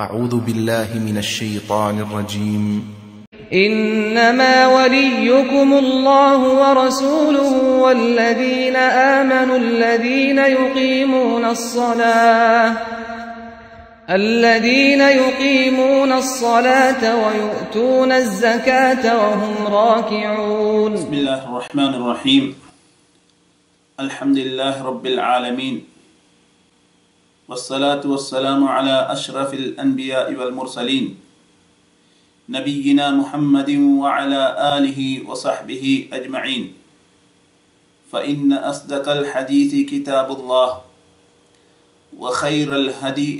أعوذ بالله من الشيطان الرجيم. إنما وليكم الله ورسوله والذين آمنوا الذين يقيمون الصلاة ويؤتون الزكاة وهم راكعون. بسم الله الرحمن الرحيم. الحمد لله رب العالمين، والصلاة والسلام على أشرف الأنبياء والمرسلين نبينا محمد وعلى آله وصحبه أجمعين. فإن أصدق الحديث كتاب الله، وخير الهدي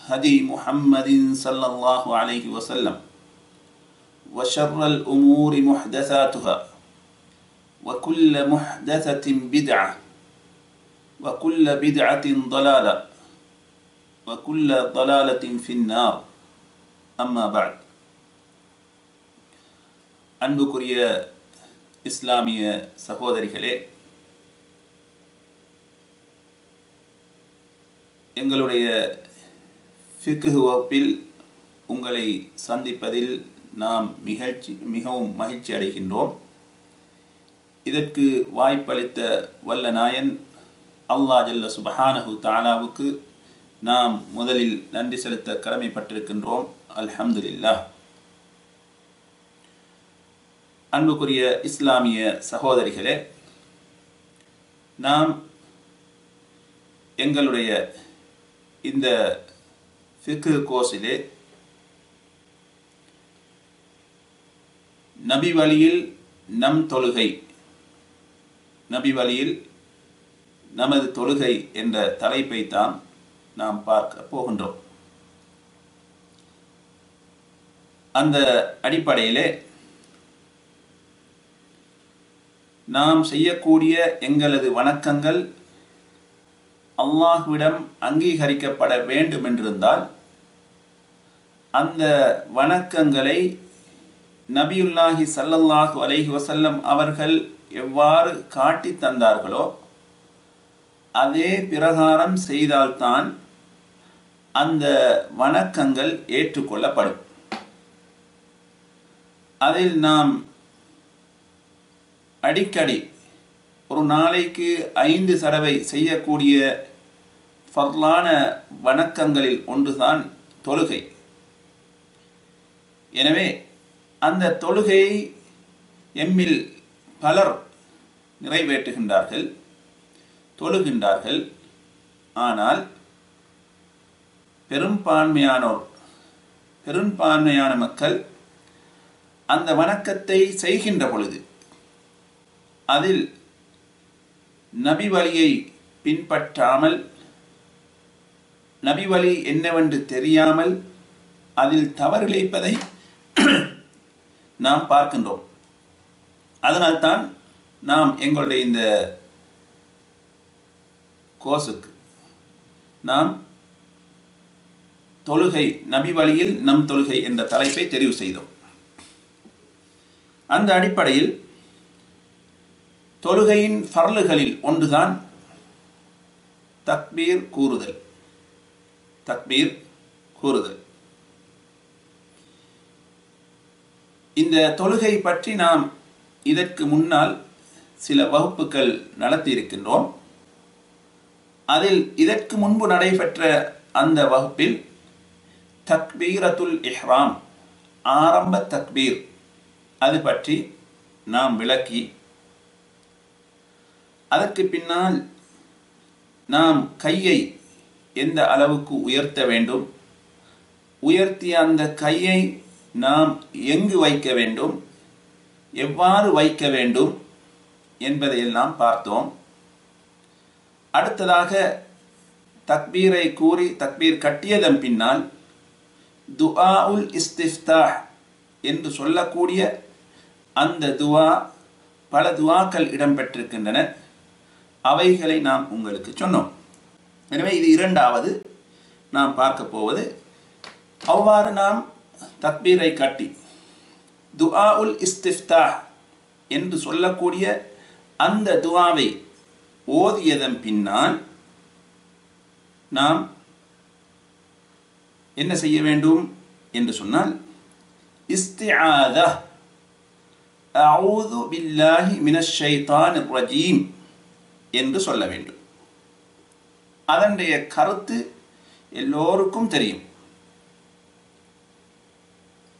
هدي محمد صلى الله عليه وسلم، وشر الأمور محدثاتها، وكل محدثة بدعة، وكل بدعة ضلالة، وكل ضلالة في النار. أما بعد. அன்புக்குரிய இஸ்லாமிய சகோதரிகளே, எங்களுடைய ஃபிக்ஹ் வகுப்பில் உங்களை சந்திப்பதில் நாம் மிகவும் மகிழ்ச்சி அடைகின்றோம். இதற்கு வாய்ப்பளித்த வல்ல நாயன் அல்லாஹ் ஜல்ல சுப்ஹானஹு தஆலாவுக்கு நாம் முதலில் நன்றி செலுத்த கடமைப்பட்டிருக்கின்றோம். அல்ஹம்துலில்லாஹ். அன்புக்குரிய இஸ்லாமிய சகோதரிகளே, நாம் எங்களுடைய இந்த ஃபிக்ஹ் கோர்ஸிலே நபி வழியில் நம் தொழுகை, நபி வழியில் நமது தொழுகை என்ற தலைப்பை தான் நாம் பார்க்க போகின்றோம். அந்த அடிப்படையிலே நாம் செய்யக்கூடிய எங்களது வணக்கங்கள் அல்லாஹ்விடம் அங்கீகரிக்கப்பட வேண்டும் என்றிருந்தால் அந்த வணக்கங்களை நபியுல்லாஹி ஸல்லல்லாஹு அலைஹி வஸல்லம் அவர்கள் எவ்வாறு காட்டி தந்தார்களோ அதே பிரகாரம் செய்தால்தான் அந்த வணக்கங்கள் ஏற்றுக்கொள்ளப்படும். அதில் நாம் அடிக்கடி ஒரு நாளைக்கு 5 தடவை செய்யக்கூடிய ஃபர்லான வணக்கங்களில் ஒன்றுதான் தொழுகை. எனவே அந்த தொழுகையை எம்மில் பலர் நிறைவேற்றுகின்றார்கள், தொழுகின்றார்கள். ஆனால் பெரும்பான்மையான மக்கள் அந்த வணக்கத்தை செய்கின்ற பொழுது அதில் நபி வழியை பின்பற்றாமல், நபி வழி என்னவென்று தெரியாமல் அதில் தவறிழைப்பதை நாம் பார்க்கின்றோம். அதனால்தான் நாம் எங்களுடைய இந்த கோர்ஸுக்கு நாம் தொழுகை, நபி வழியில் நம் தொழுகை என்ற தலைப்பை தெரிவு செய்தோம். அந்த அடிப்படையில் தொழுகையின் ஃபர்லுகளில் ஒன்றுதான் தக்பீர் கூறுதல். தக்பீர் கூறுதல். இந்த தொழுகை பற்றி நாம் இதற்கு முன்னால் சில வகுப்புகள் நடத்தி இருக்கின்றோம். அதில் இதற்கு முன்பு நடைபெற்ற அந்த வகுப்பில் தக்பீரத்துல் இஹ்ராம், ஆரம்ப தக்பீர், அது பற்றி நாம் விளக்கி, அதற்கு பின்னால் நாம் கையை எந்த அளவுக்கு உயர்த்த வேண்டும், உயர்த்திய அந்த கையை நாம் எங்கு வைக்க வேண்டும், எவ்வாறு வைக்க வேண்டும் என்பதையெல்லாம் பார்த்தோம். அடுத்ததாக தக்பீரை கூறி தக்பீர் கட்டியதன் பின்னால் துஆஉல் இஸ்திஃப்தாஹ் என்று சொல்லக்கூடிய அந்த துஆ, பல துஆக்கள் இடம்பெற்றிருக்கின்றன. அவைகளை நாம் உங்களுக்கு சொன்னோம். எனவே இது இரண்டாவது நாம் பார்க்க போவது. அவ்வாறு நாம் தக்பீரை கட்டி துஆஉல் இஸ்திஃப்தாஹ் என்று சொல்லக்கூடிய அந்த துஆவை ஓதியதன் பின்னால் நாம் என்ன செய்ய வேண்டும் என்று சொன்னால் இஸ்திஆதா அஊது பில்லாஹி மினஷ் ஷைத்தானிர் ரஜீம் என்று சொல்ல வேண்டும். அதனுடைய கருத்து எல்லோருக்கும் தெரியும்.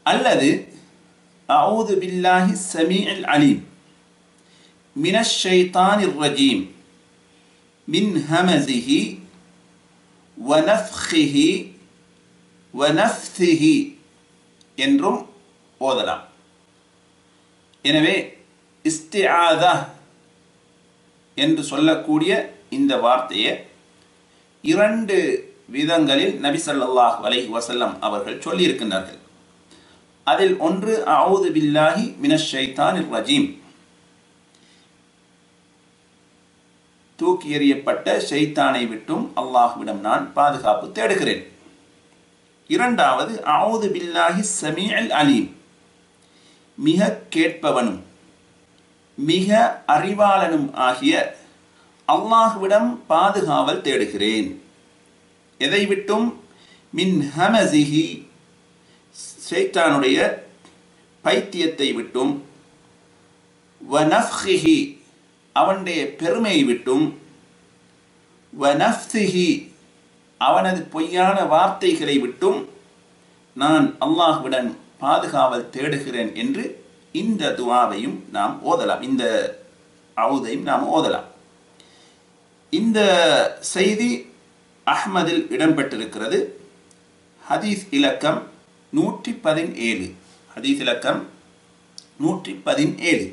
அல்லது அஊது பில்லாஹி ஸமீஇல் அலீம் மினஷ் ஷைத்தானிர் ரஜீம் மின் ஹமஸிஹி வனஃப்ஹிஹி வனஃப்திஹி என்றும் ஓதலாம். எனவே இஸ்திஆதா என்று சொல்லக்கூடிய இந்த வார்த்தையை 2 விதங்களில் நபி ஸல்லல்லாஹு அலைஹி வஸல்லம் அவர்கள் சொல்லியிருக்கின்றார்கள். அதில் ஒன்று அஊது பில்லாஹி மினஷ் ஷைத்தானிர் ரஜீம், தூக்கி எறியப்பட்ட ஷைத்தானை விட்டும் அல்லாஹ்விடம் நான் பாதுகாப்பு தேடுகிறேன். இரண்டாவது அஊது பில்லாஹி ஸமீஇல் அலீம், மிக கேட்பவனும் மிக அறிவாளனும் ஆகிய அல்லாஹ்விடம் பாதுகாவல் தேடுகிறேன். எதை விட்டும்? மின் ஹமஸிஹி, ஷைத்தானுடைய பைத்தியத்தை விட்டும், வனஃப்ஹிஹி, அவனுடைய பெருமையை விட்டும், வனஃப்திஹி, அவனது பொய்யான வார்த்தைகளை விட்டும் நான் அல்லாஹ்விடம் பாதுகாவல் தேடுகிறேன் என்று இந்த துஆவையும் நாம் ஓதலாம், இந்த அவுதையும் நாம் ஓதலாம். இந்த செய்தி அஹ்மதில் இடம்பெற்றிருக்கிறது. ஹதீஸ் இலக்கம் 117. ஹதீஸ் இலக்கம் 117.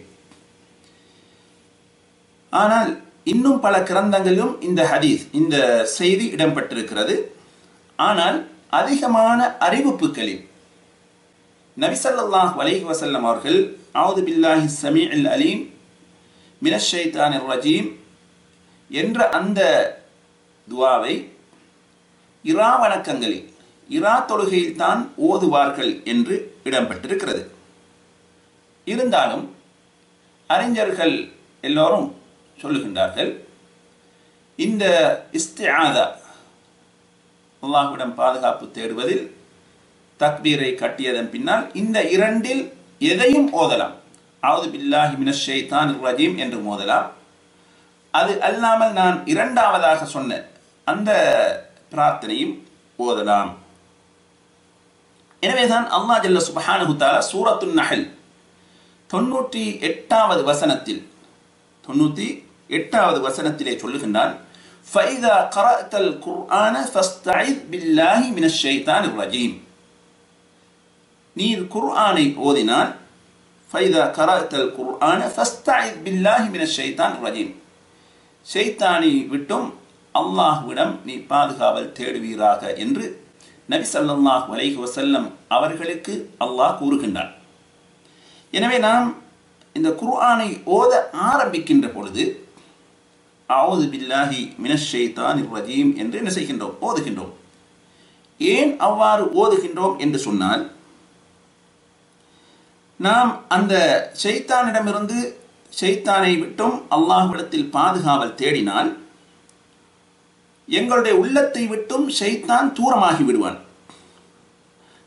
ஆனால் இன்னும் பல கிரந்தங்களிலும் இந்த ஹதீஸ், இந்த செய்தி இடம்பெற்றிருக்கிறது. ஆனால் அதிகமான அறிவிப்புகளில் நபி ஸல்லல்லாஹு அலைஹி வஸல்லம் அவர்கள் அஊது பில்லாஹி ஸமீஇல் அலீம் மினஷ் ஷைத்தானிர் ரஜீம் என்ற அந்த துஆவை இரா வணக்கங்களில், இரா தொழுகையில் தான் ஓதுவார்கள் என்று இடம்பெற்றிருக்கிறது. இருந்தாலும் அறிஞர்கள் எல்லோரும் சொல்லுகின்றார்கள், இந்த இஸ்திஆதா, அல்லாஹ்விடம் பாதுகாப்பு தேடுவதில் தக்பீரை கட்டியதன் பின்னால் இந்த 2இல் எதையும் ஓதலாம். அஊது பில்லாஹி மினஷ் ஷைத்தானிர் ரஜீம் என்று ஓதலாம். அது அல்லாமல் நான் 2வதாக சொன்ன அந்த பிரார்த்தனையும் ஓதலாம். எனவேதான் அல்லாஹ் ஜல்ல சுப்ஹானஹு தஆலா சூரத்துன் நஹல் 98வது வசனத்தில் 98வது வசனத்திலே சொல்லுகின்றான், ஃபைதா கரஅத்தல் குர்ஆன ஃபஸ்தஇத் பில்லாஹி மினஷ் ஷைத்தானிர் ரஜீம். நீர் குர்ஆனை ஓதினால், ஃபைதா கரஅத்தல் குர்ஆன ஃபஸ்தஇத் பில்லாஹி மினஷ் ஷைத்தானிர் ரஜீம், ஷைத்தானை விட்டும் அல்லாஹ்விடம் நீ பாதுகாவல் தேடுவீராக என்று நபி ஸல்லல்லாஹு அலைஹி வஸல்லம் அவர்களுக்கு அல்லாஹ் கூறுகின்றான். எனவே நாம் இந்த குர்ஆனை ஓத ஆரம்பிக்கின்ற பொழுது அஊது பில்லாஹி மினஷ் ஷைத்தானிர் ரஜீம் என்று என்ன செய்கின்றோம்? ஓதுகின்றோம். ஏன் அவ்வாறு ஓதுகின்றோம் என்று சொன்னால், நாம் அந்த ஷைத்தானிடமிருந்து, ஷைத்தானை விட்டும் அல்லாஹ்விடத்தில் பாதுகாவல் தேடினால் எங்களுடைய உள்ளத்தை விட்டும் ஷைத்தான் தூரமாகி விடுவான்.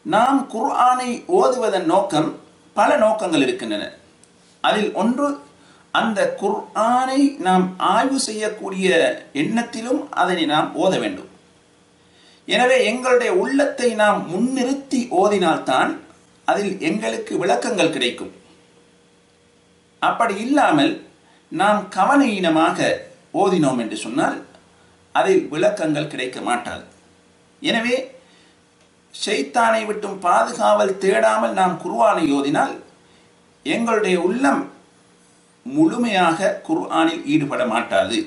நாம் குர்ஆனை ஓதுவதன் நோக்கம், பல நோக்கங்கள் இருக்கின்றன. அதில் ஒன்று, அந்த குர்ஆனை நாம் ஆய்வு செய்யக்கூடிய எண்ணத்திலும் அதனை நாம் ஓத வேண்டும். எனவே எங்களுடைய உள்ளத்தை நாம் முன்னிறுத்தி ஓதினால்தான் அதில் எங்களுக்கு விளக்கங்கள் கிடைக்கும். அப்படி இல்லாமல் நாம் கவனஈனமாக ஓதினோம் என்று சொன்னால் அதில் விளக்கங்கள் கிடைக்க மாட்டாது. எனவே ஷைத்தானை விட்டும் பாதுகாவல் தேடாமல் நாம் குர்ஆனை ஓதினால் எங்களுடைய உள்ளம் முழுமையாக குர்ஆனில் ஈடுபட மாட்டாது.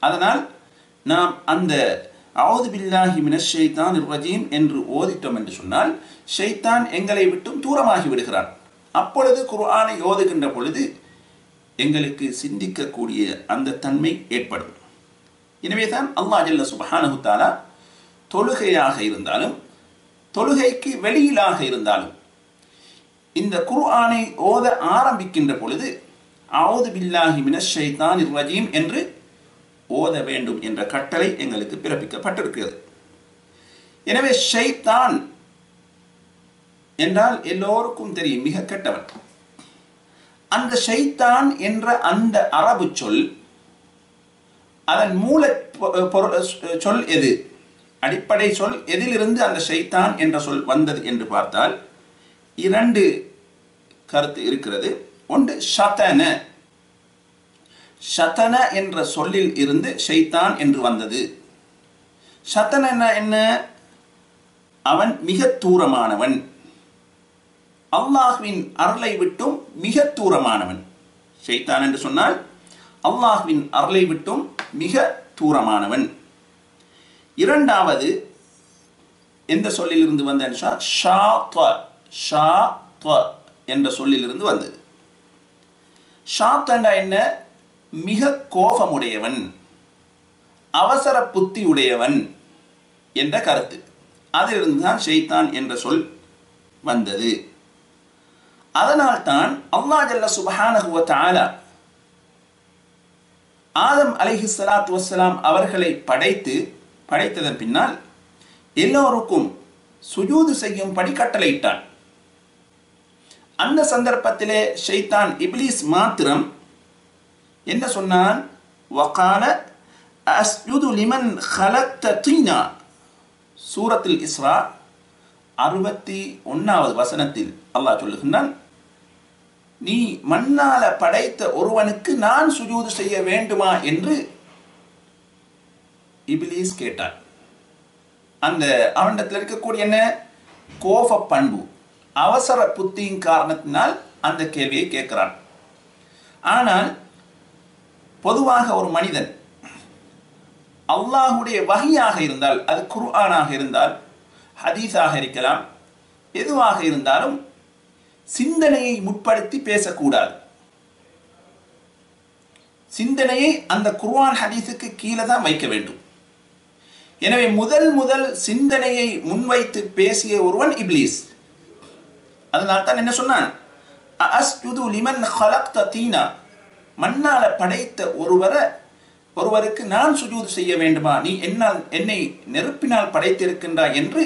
அதனால் நாம் அந்த அஊது பில்லாஹி மினஷ் ஷைத்தானிர் ரஜீம் என்று ஓதிட்டோம் என்று சொன்னால் ஷைத்தான் எங்களை விட்டும் தூரமாகி விடுகிறான். அப்பொழுது குர்ஆனை ஓதுகின்ற பொழுது எங்களுக்கு சிந்திக்கக்கூடிய அந்த தன்மை ஏற்படும். எனவே தான் அல்லாஹ் ஜல்ல சுப்ஹானஹு தஆலா தொழுகையாக இருந்தாலும், தொழுகைக்கு வெளியிலாக இருந்தாலும், இந்த குர்ஆனை ஓத ஆரம்பிக்கின்ற பொழுது அஊது பில்லாஹி மினஷ் ஷைத்தானிர் ரஜீம் என்று ஓத வேண்டும் என்ற கட்டளை எங்களுக்கு பிறப்பிக்கப்பட்டிருக்கிறது. எனவே ஷைத்தான் என்றால் எல்லோருக்கும் தெரியும், மிக கெட்டவன். அந்த ஷைத்தான் என்ற அந்த அரபு சொல், அதன் மூல சொல் எது, அடிப்படை சொல் எதிலிருந்து அந்த ஷைத்தான் என்ற சொல் வந்தது என்று பார்த்தால் 2 கருத்து இருக்கிறது. ஒன்று ஷதன, ஷதன என்ற சொல்லில் இருந்து ஷைத்தான் என்று வந்தது. ஷதன என்ன? அவன் மிக தூரமானவன், அல்லாஹ்வின் அருளை விட்டும் மிக தூரமானவன். ஷைத்தான் என்று சொன்னால் அல்லாஹ்வின் அருளை விட்டும் மிக தூரமானவன். இரண்டாவது எந்த சொல்லிலிருந்து வந்த? என்ற சொல்லிலிருந்து வந்தது. ஷாத்தண்டா என்ன? மிக கோபமுடையவன், அவசர புத்தி உடையவன் என்ற கருத்து. அதிலிருந்து தான் ஷைத்தான் என்ற சொல் வந்தது. அதனால்தான் அல்லாஹ் ஜல்ல சுப்ஹானஹு வ தஆலா ஆதம் அலைஹிஸ்ஸலாத்து வஸ்ஸலாம் அவர்களை படைத்ததன் பின்னால் எல்லோருக்கும் சுஜூது செய்யும்படி கட்டளையிட்டான். அந்த சந்தர்ப்பத்திலே ஷைத்தான் இப்லீஸ் மாத்திரம் என்ன சொன்னான்? வகால அஸ்ஜுது லிமன் خلقت طينا. சூரத்துல் இஸ்ரா 61வது வசனத்தில் அல்லாஹ் சொல்லுகின்றான், நீ மண்ணால படைத்த ஒருவனுக்கு நான் சுஜூது செய்ய வேண்டுமா என்று இப்லீஸ் கேட்டான். அந்த அவனிடத்தில் இருக்கக்கூடிய என்ன? கோப பண்பு, அவசர புத்தியின் காரணத்தினால் அந்த கேள்வியை கேட்கிறான். ஆனால் பொதுவாக ஒரு மனிதன் அல்லாஹுடைய வஹியாக இருந்தால், அது குர்ஆனாக இருந்தால், ஹதீஸாக இருக்கலாம், எதுவாக இருந்தாலும் சிந்தனையை முற்படுத்தி பேசக்கூடாது. சிந்தனையை அந்த குர்ஆன் ஹதீஸுக்கு கீழே தான் வைக்க வேண்டும். எனவே முதல் சிந்தனையை முன்வைத்து பேசிய ஒருவன் இப்லீஸ். அதனால் தான் என்ன சொன்னான்? அஸ்ஜுது லிமன் خلقت طينا. மண்ணால படைத்த ஒருவருக்கு நான் சுஜூது செய்ய வேண்டுமா? நீ என்னை நெருப்பினால் படைத்திருக்கின்றாய் என்று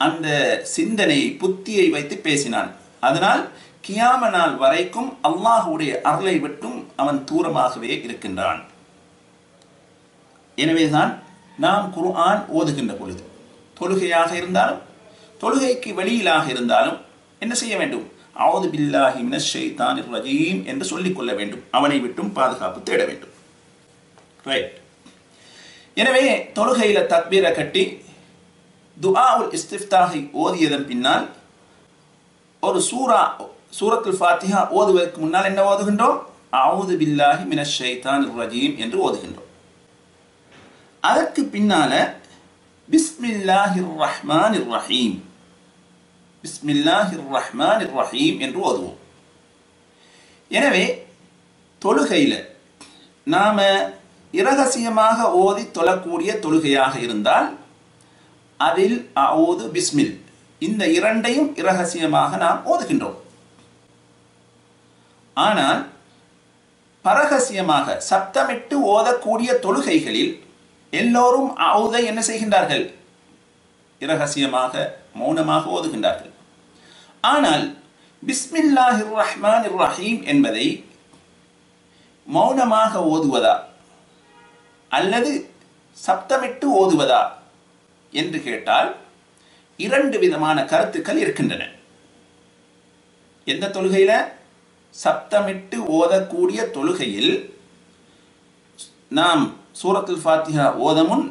அந்த சிந்தனை புத்தியை வைத்து பேசினான். அதனால் கியாம நாள் வரைக்கும் அல்லாஹுடைய அருளை விட்டும் அவன் தூரமாகவே இருக்கின்றான். எனவேதான் நாம் குர்ஆன் ஓதுகின்ற பொழுது, தொழுகையாக இருந்தாலும் தொழுகைக்கு வெளியிலாக இருந்தாலும் என்ன செய்ய வேண்டும்? அஊது பில்லாஹி மினஷ் ஷைத்தானிர் ரஜீம் என்று சொல்லிக்கொள்ள வேண்டும். அவனை விட்டும் பாதுகாப்பு தேட வேண்டும். ரைட். எனவே தொழுகையில தக்பீரை கட்டி துஆஉல் இஸ்திஃப்தாஹை ஓதியதன் பின்னால் ஒரு சூரத்துல் ஃபாத்திஹா ஓதுவதற்கு முன்னால் என்ன ஓதுகின்றோம்? அஊது பில்லாஹி மினஷ் ஷைத்தானிர் ரஜீம் என்று ஓதுகின்றோம். அதற்கு பின்னால பிஸ்மில்லாஹிர் ரஹ்மானிர் ரஹீம், பிஸ்மில்லாஹிர் ரஹ்மானிர் ரஹீம் என்று ஓதுவோம். எனவே தொழுகையில் நாம இரகசியமாக ஓதி தொழக்கூடிய தொழுகையாக இருந்தால் அதில் அஊது பிஸ்மில் இந்த இரண்டையும் இரகசியமாக நாம் ஓதுகின்றோம். ஆனால் பரகசியமாக சப்தமிட்டு ஓதக்கூடிய தொழுகைகளில் எல்லோரும் அஊதை என்ன செய்கின்றார்கள்? இரகசியமாக மௌனமாக ஓதுகின்றார்கள். ஆனால் பிஸ்மில்லாஹிர் ரஹ்மானிர் ரஹீம் என்பதை மௌனமாக ஓதுவதா அல்லது சப்தமிட்டு ஓதுவதா என்று கேட்டால் 2 விதமான கருத்துக்கள் இருக்கின்றன. எந்த தொழுகையில? சப்தமிட்டு ஓதக்கூடிய தொழுகையில் நாம் சூரத்துல் ஃபாத்திஹா ஓதமுன்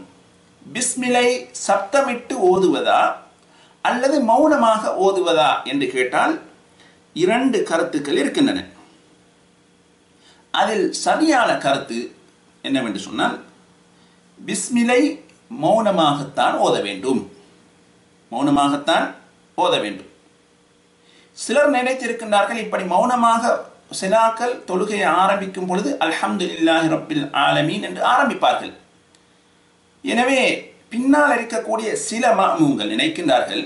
பிஸ்மிலை சப்தமிட்டு ஓதுவதா அல்லது மௌனமாக ஓதுவதா என்று கேட்டால் 2 கருத்துக்கள் இருக்கின்றன. அதில் சரியான கருத்து என்னவென்று சொன்னால், பிஸ்மிலை மௌனமாகத்தான் ஓத வேண்டும், மௌனமாகத்தான் ஓத வேண்டும். சிலர் நினைத்திருக்கின்றார்கள் இப்படி மௌனமாக சிலாக்கள் தொழுகையை ஆரம்பிக்கும் பொழுது அல்ஹம்துலில்லாஹி ரப்பில் ஆலமீன் என்று ஆரம்பிப்பார்கள். எனவே பின்னால் இருக்கக்கூடிய சில மாமூங்கள் நினைக்கின்றார்கள்,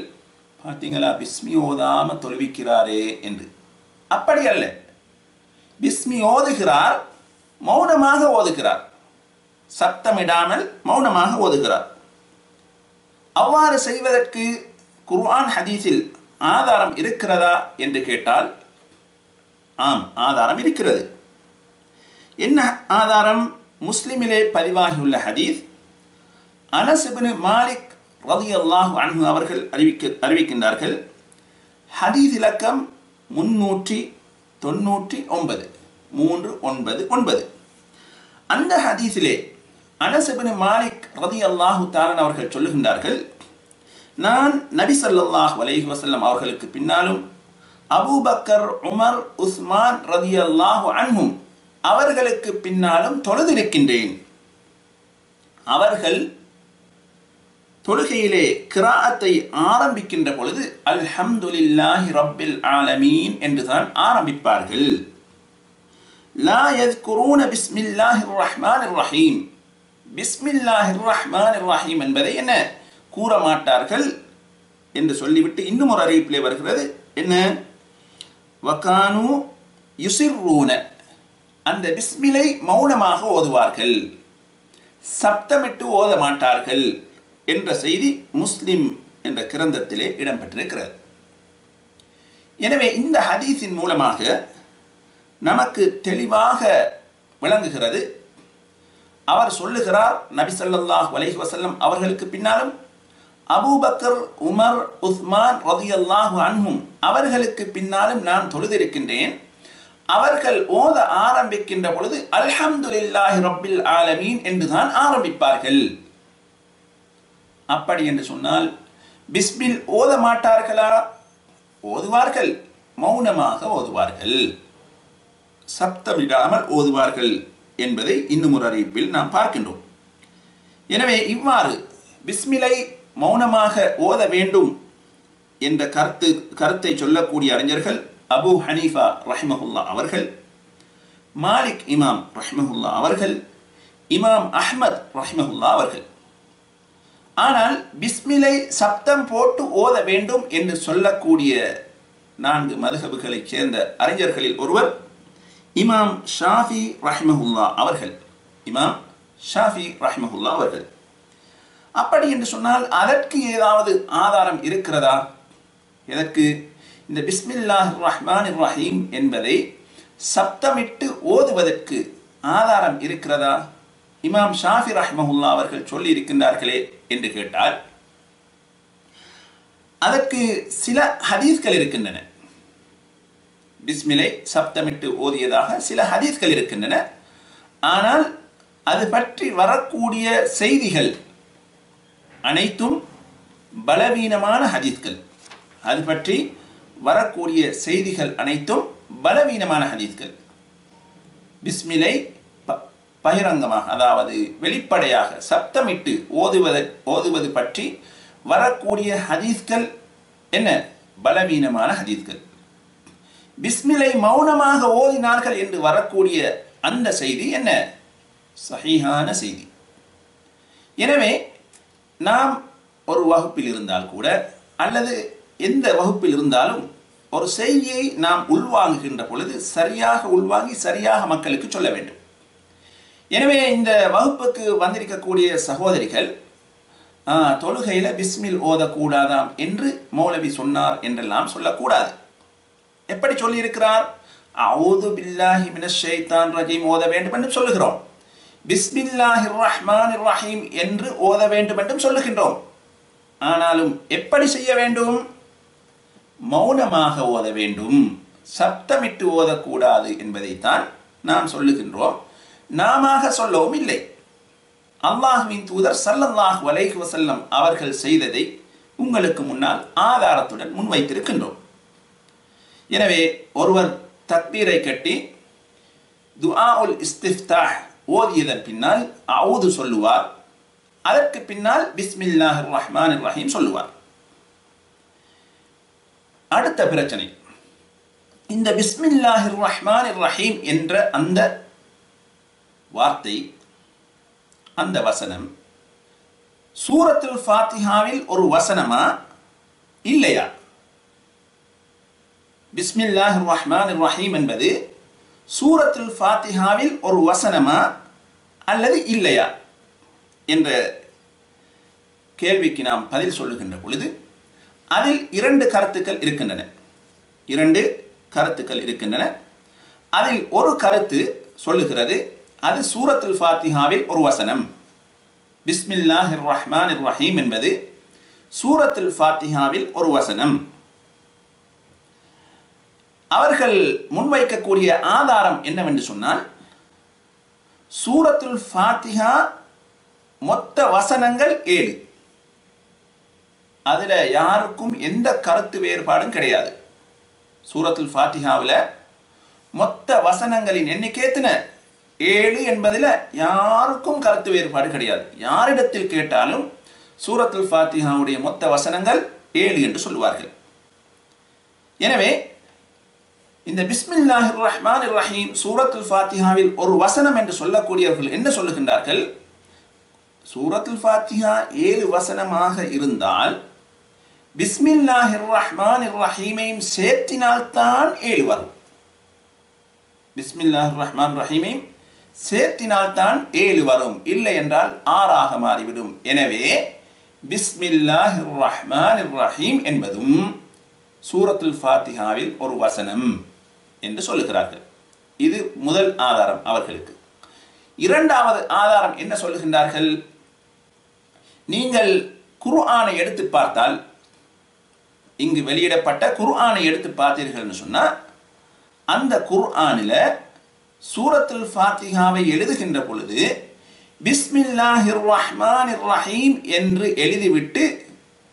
பார்த்தீங்களா பிஸ்மி ஓதாம தொழுவிக்கிறாரே என்று. அப்படி அல்ல, பிஸ்மி ஓதுகிறார், மௌனமாக ஓதுகிறார், சத்தமிடாமல் மௌனமாக ஓதுகிறார். அவ்வாறு செய்வதற்கு குர்ஆன் ஹதீஸில் ஆதாரம் இருக்கிறதா என்று கேட்டால் ஆம், ஆதாரம் இருக்கிறது. என்ன ஆதாரம்? முஸ்லிமிலே பதிவாகியுள்ள ஹதீஸ். அனஸ் இப்னு மாலிக் ரலியல்லாஹு அன்ஹு அவர்கள் அறிவிக்கின்றார்கள். ஹதீஸ் இலக்கம் 399 399. அந்த ஹதீஸிலே அனஸ் இப்னு மாலிக் ரலியல்லாஹு தஆலா அவர்கள் சொல்லுகின்றார்கள், நான் நபி ஸல்லல்லாஹு அலைஹி வஸல்லம் அவர்களுக்கு பின்னாலும் அபூபக்கர், உமர், உஸ்மான் ரலியல்லாஹு அன்ஹும் அவர்களுக்கு பின்னாலும் தொழுதிருக்கின்றேன். அவர்கள் தொழுகையிலே கிராஅத்தை ஆரம்பிக்கின்ற பொழுது அல்ஹம்துலில்லாஹி ரப்பில் ஆலமீன் என்றுதான் ஆரம்பிப்பார்கள். லா யذ்குரூன பிஸ்மில்லாஹிர் ரஹ்மானிர் ரஹீம், பிஸ்மில்லாஹிர் ரஹ்மானிர் ரஹீம் என்பதை என்ன கூற மாட்டார்கள் என்று சொல்லிவிட்டு இன்னும் ஒரு அறிவிப்பிலே வருகிறது. என்ன? வகானு யுசிர்ரூன, அந்த பிஸ்மிலை மௌனமாக ஓதுவார்கள், சப்தமிட்டு ஓத மாட்டார்கள் என்ற செய்தி முஸ்லிம் என்ற கிரந்தத்திலே இடம்பெற்றிருக்கிறது. எனவே இந்த ஹதீஸின் மூலமாக நமக்கு தெளிவாக விளங்குகிறது. அவர் சொல்லுகிறார், நபி ஸல்லல்லாஹு அலைஹி வஸல்லம் அவர்களுக்கு பின்னாலும் அபூபக்கர், உமர், உஸ்மான் ரலியல்லாஹு அன்ஹும் அவர்களுக்கு பின்னாலும் நான் தொழுதிருக்கின்றேன். அவர்கள் ஓத ஆரம்பிக்கின்ற பொழுது அல்ஹம்துலில்லாஹி ரப்பில் ஆலமீன் என்றுதான் ஆரம்பிப்பார்கள். அப்படி என்று சொன்னால் பிஸ்மில் ஓத மாட்டார்களா? ஓதுவார்கள், மௌனமாக ஓதுவார்கள், சப்தமிடாமல் ஓதுவார்கள் என்பதை இன்னும் ஒரு அறிவிப்பில் நாம் பார்க்கின்றோம். எனவே இவ்வாறு பிஸ்மிலை மௌனமாக ஓத வேண்டும் என்ற கருத்தை சொல்லக்கூடிய அறிஞர்கள் அபூ ஹனீஃபா ரஹ்மஹுல்லா அவர்கள், மாலிக் இமாம் ரஹ்மஹுல்லா அவர்கள், இமாம் அஹ்மத் ரஹ்மஹுல்லா அவர்கள். ஆனால் பிஸ்மிலை சப்தம் போட்டு ஓத வேண்டும் என்று சொல்லக்கூடிய 4 மதுஹபுகளைச் சேர்ந்த அறிஞர்களில் ஒருவர் இமாம் ஷாஃபி ரஹ்மஹுல்லா அவர்கள். இமாம் ஷாஃபி ரஹ்மஹுல்லா அவர்கள். அப்படி என்று சொன்னால் அதற்கு ஏதாவது ஆதாரம் இருக்கிறதா? எதற்கு? இந்த பிஸ்மில்லாஹிர் ரஹ்மானிர் ரஹீம் என்பதை சப்தமிட்டு ஓதுவதற்கு ஆதாரம் இருக்கிறதா? இமாம் ஷாஃபி ரஹ்மஹுல்லா அவர்கள் சொல்லி இருக்கின்றார்களே என்று கேட்டால் அதற்கு சில ஹதீஸ்கள் இருக்கின்றன. பிஸ்மிலை சப்தமிட்டு ஓதியதாக சில ஹதீஸ்கள் இருக்கின்றன. ஆனால் அது பற்றி வரக்கூடிய செய்திகள் அனைத்தும் பலவீனமான ஹதீஸ்கள். அது பற்றி வரக்கூடிய செய்திகள் அனைத்தும் பலவீனமான ஹதீஸ்கள். பிஸ்மிலை பகிரங்கமாக, அதாவது வெளிப்படையாக சப்தமிட்டு ஓதுவது பற்றி வரக்கூடிய ஹதீஸ்கள் என்ன? பலவீனமான ஹதீஸ்கள். பிஸ்மிலை மௌனமாக ஓதினார்கள் என்று வரக்கூடிய அந்த செய்தி என்ன? சஹீஹான செய்தி. எனவே நாம் ஒரு வகுப்பில் இருந்தால் கூட அல்லது எந்த வகுப்பில் இருந்தாலும் ஒரு செய்தியை நாம் உள்வாங்குகின்ற பொழுது சரியாக உள்வாங்கி சரியாக மக்களுக்கு சொல்ல வேண்டும். எனவே இந்த வகுப்புக்கு வந்திருக்கக்கூடிய சகோதரிகள் தொழுகையில பிஸ்மில் ஓதக்கூடாதாம் என்று மௌலவி சொன்னார் என்றெல்லாம் சொல்லக்கூடாது. எப்படி சொல்லி இருக்கிறார்? அஊது பில்லாஹி மினஷ் ஷைத்தானிர் ரஜீம் ஓத வேண்டும் என்று சொல்லுகிறோம். பிஸ்மில்லாஹிர் ரஹ்மானிர் ரஹீம் என்று ஓத வேண்டும் என்றும் சொல்லுகின்றோம். ஆனாலும் எப்படி செய்ய வேண்டும்? மௌனமாக ஓத வேண்டும், சப்தமிட்டு ஓதக்கூடாது என்பதைத்தான் நாம் சொல்லுகின்றோம். நாம சொல்லவும் இல்லை. அல்லாஹ்வின் தூதர் ஸல்லல்லாஹு அலைஹி வஸல்லம் அவர்கள் செய்ததை உங்களுக்கு முன்னால் ஆதாரத்துடன் முன்வைத்திருக்கின்றோம். எனவே ஒருவர் தக்பீரை கட்டி துஆஉல் இஸ்திஃப்தாஹ் ஓதியதன் பின்னால் அஊது சொல்லுவார். அதற்கு பின்னால் பிஸ்மில்லாஹிர் ரஹ்மானிர் ரஹீம் சொல்லுவார். அடுத்த பிரச்சனை, இந்த பிஸ்மில்லாஹிர் ரஹ்மானிர் ரஹீம் என்ற அந்த வார்த்தை, அந்த வசனம் சூரத்துல் ஃபாத்திஹாவில் ஒரு வசனமா இல்லையா? பிஸ்மில்லாஹிர் ரஹ்மானிர் ரஹீம் என்பது சூரத்துல் ஃபாத்திஹாவில் ஒரு வசனமா அல்லது இல்லையா என்ற கேள்விக்கு நாம் பதில் சொல்லுகின்ற பொழுது அதில் இரண்டு கருத்துக்கள் இருக்கின்றன. அதில் ஒரு கருத்து சொல்லுகிறது, அது சூரத்துல் ஃபாத்திஹாவில் ஒரு வசனம். பிஸ்மில்லாஹிர் ரஹ்மானிர் ரஹீம் என்பது சூரத்துல் ஃபாத்திஹாவில் ஒரு வசனம். அவர்கள் முன்வைக்கக்கூடிய ஆதாரம் என்னவென்று சொன்னால், சூரத்துல் ஃபாத்திஹா மொத்த வசனங்கள் 7. அதுல யாருக்கும் எந்த கருத்து வேறுபாடும் கிடையாது. சூரத்துல் ஃபாத்திஹாவில் மொத்த வசனங்களின் எண்ணிக்கை எத்தனை? 7 என்பதில் யாருக்கும் கருத்து வேறுபாடு கிடையாது. யாரிடத்தில் கேட்டாலும் சூரத்துல் ஃபாத்திஹாவுடைய மொத்த வசனங்கள் 7 என்று சொல்லுவார்கள். எனவே இந்த பிஸ்மில்லாஹிர் ரஹ்மானிர் ரஹீம் சூரத்துல் ஃபாத்திஹாவில் ஒரு வசனம் என்று சொல்லக்கூடியவர்கள் என்ன சொல்லுகின்றார்கள்? சூரத்துல் ஃபாத்திஹா 7 வசனமாக இருந்தால் பிஸ்மில்லாஹிர் ரஹ்மானிர் ரஹீமையும் சேர்த்தினால்தான் 7 வரும். பிஸ்மில்லாஹிர் ரஹ்மான் ரஹீமையும் சேர்த்தினால்தான் 7 வரும், இல்லை என்றால் 6ஆக மாறிவிடும். எனவே பிஸ்மில்லாஹிர் ரஹ்மானிர் ரஹீம் என்பதும் சூரத்துல் ஃபாத்திஹாவில் ஒரு வசனம் என்று சொல்லுகிறார்கள். இது முதல் ஆதாரம் அவர்களுக்கு. இரண்டாவது ஆதாரம் என்ன சொல்லுகின்றார்கள்? நீங்கள் குர்ஆனை எடுத்து பார்த்தால், இங்கு வெளியிடப்பட்ட குர்ஆனை எடுத்து பார்த்தீர்கள் சொன்னால், அந்த குர்ஆனில் சூரத்துல் ஃபாத்திஹாவை எழுதுகின்ற பொழுது பிஸ்மில்லாஹிர் ரஹ்மானிர் ரஹீம் என்று எழுதிவிட்டு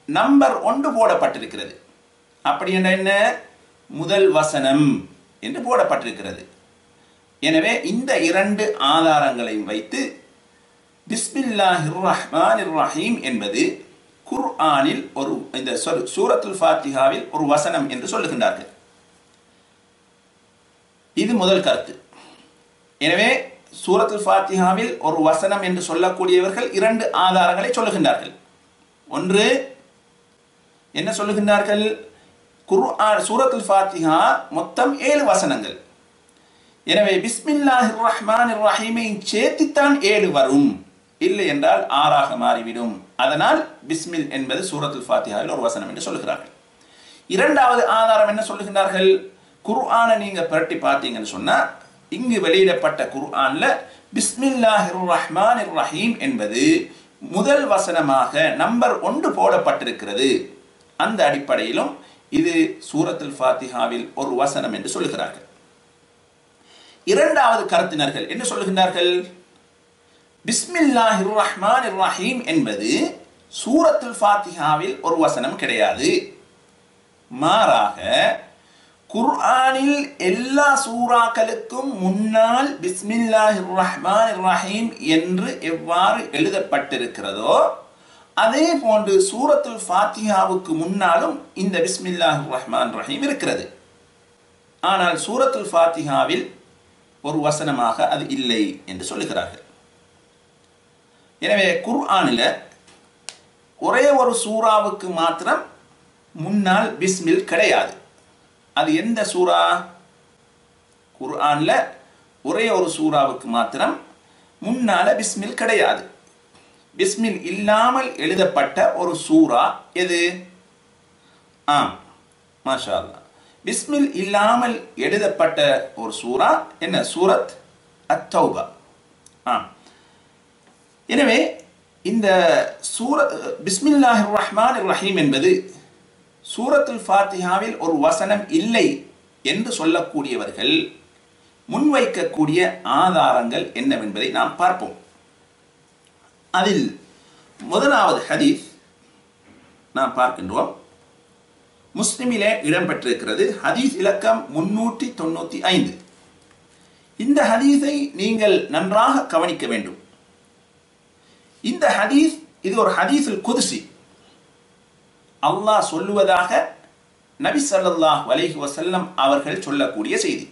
நம்பர் 1 போடப்பட்டிருக்கிறது. அப்படி என்ற என்ன? முதல் வசனம் என்று போடப்பட்டிருக்கிறது. எனவே இந்த இரண்டு ஆதாரங்களையும் வைத்து பிஸ்மில்லாஹிர் ரஹ்மானிர் ரஹீம் என்பது குர்ஆனில் ஒரு இந்த சூரத்துல் ஃபாத்திஹாவில் ஒரு வசனம் என்று சொல்லுகின்றார்கள். இது முதல் கருத்து. எனவே சூரத்துல் ஃபாத்திஹாவில் ஒரு வசனம் என்று சொல்லக்கூடியவர்கள் இரண்டு ஆதாரங்களை சொல்லுகின்றார்கள். ஒன்று என்ன சொல்லுகின்றார்கள்? குர்ஆன் சூரத்துல் ஃபாத்திஹா மொத்தம் 7 வசனங்கள். எனவே பிஸ்மில்லாஹிர் ரஹ்மானிர் ரஹீமை சேர்த்துத்தான் 7 வரும், இல்லை என்றால் 6ஆக மாறிவிடும். அதனால் பிஸ்மில் என்பது சூரத்துல் ஃபாத்திஹாவில் ஒரு வசனம் என்று சொல்லுகிறார்கள். இரண்டாவது ஆதாரம் என்ன சொல்லுகின்றார்கள்? குர்ஆனை நீங்க புரட்டி பார்த்தீங்கன்னு சொன்னா, இங்கு வெளியிடப்பட்ட குர்ஆன்ல பிஸ்மில்லாஹிர் ரஹ்மானிர் ரஹீம் என்பது முதல் வசனமாக நம்பர் 1 போடப்பட்டிருக்கிறது. அந்த அடிப்படையிலும் இது சூரத்துல் ஃபாத்திஹாவில் ஒரு வசனம் என்று சொல்லுகிறார்கள். இரண்டாவது கருத்தினர்கள் என்ன சொல்லுகின்றார்கள்? பிஸ்மில்லாஹிர் ரஹ்மானிர் ரஹீம் என்பது சூரத்துல் ஃபாத்திஹாவில் ஒரு வசனம் கிடையாது. மாறாக குர்ஆனில் எல்லா சூறாக்களுக்கும் முன்னால் பிஸ்மில்லாஹிர் ரஹ்மானிர் ரஹீம் என்று எவ்வாறு எழுதப்பட்டிருக்கிறதோ அதே போன்று சூரத்துல் ஃபாத்திஹாவுக்கு முன்னாலும் இந்த பிஸ்மில்லாஹிர் ரஹ்மான் ரஹீம் இருக்கிறது. ஆனால் சூரத்துல் ஃபாத்திஹாவில் ஒரு வசனமாக அது இல்லை என்று சொல்லுகிறார்கள். எனவே குர்ஆனில் ஒரே ஒரு சூறாவுக்கு மாத்திரம் முன்னால் பிஸ்மில் கிடையாது. அது எந்த சூரா? குர்ஆனில் ஒரே ஒரு சூறாவுக்கு மாத்திரம் முன்னால பிஸ்மில் கிடையாது. பிஸ்மில் இல்லாமல் எழுதப்பட்ட ஒரு சூரா எது? மாஷா அல்லாஹ், பிஸ்மில் இல்லாமல் எழுதப்பட்ட ஒரு சூரா என்ன? சூரத் அத்-தௌபா. எனவே இந்த பிஸ்மில்லாஹிர் ரஹ்மானிர் ரஹீம் என்பது சூரத்துல் ஃபாத்திஹாவில் ஒரு வசனம் இல்லை என்று சொல்லக்கூடியவர்கள் முன்வைக்கக்கூடிய ஆதாரங்கள் என்னவென்பதை நாம் பார்ப்போம். அதில் முதலாவது ஹதீஸ் நாம் பார்க்கின்றோம். முஸ்லிமிலே இடம்பெற்றிருக்கிறது. ஹதீஸ் இலக்கம் 395. இந்த ஹதீஸை நீங்கள் நன்றாக கவனிக்க வேண்டும். இந்த ஹதீஸ் இது ஒரு ஹதீஸுல் குத்ஸி. அல்லாஹ் சொல்லுவதாக நபி ஸல்லல்லாஹு அலைஹி வஸல்லம் அவர்கள் சொல்லக்கூடிய செய்தி.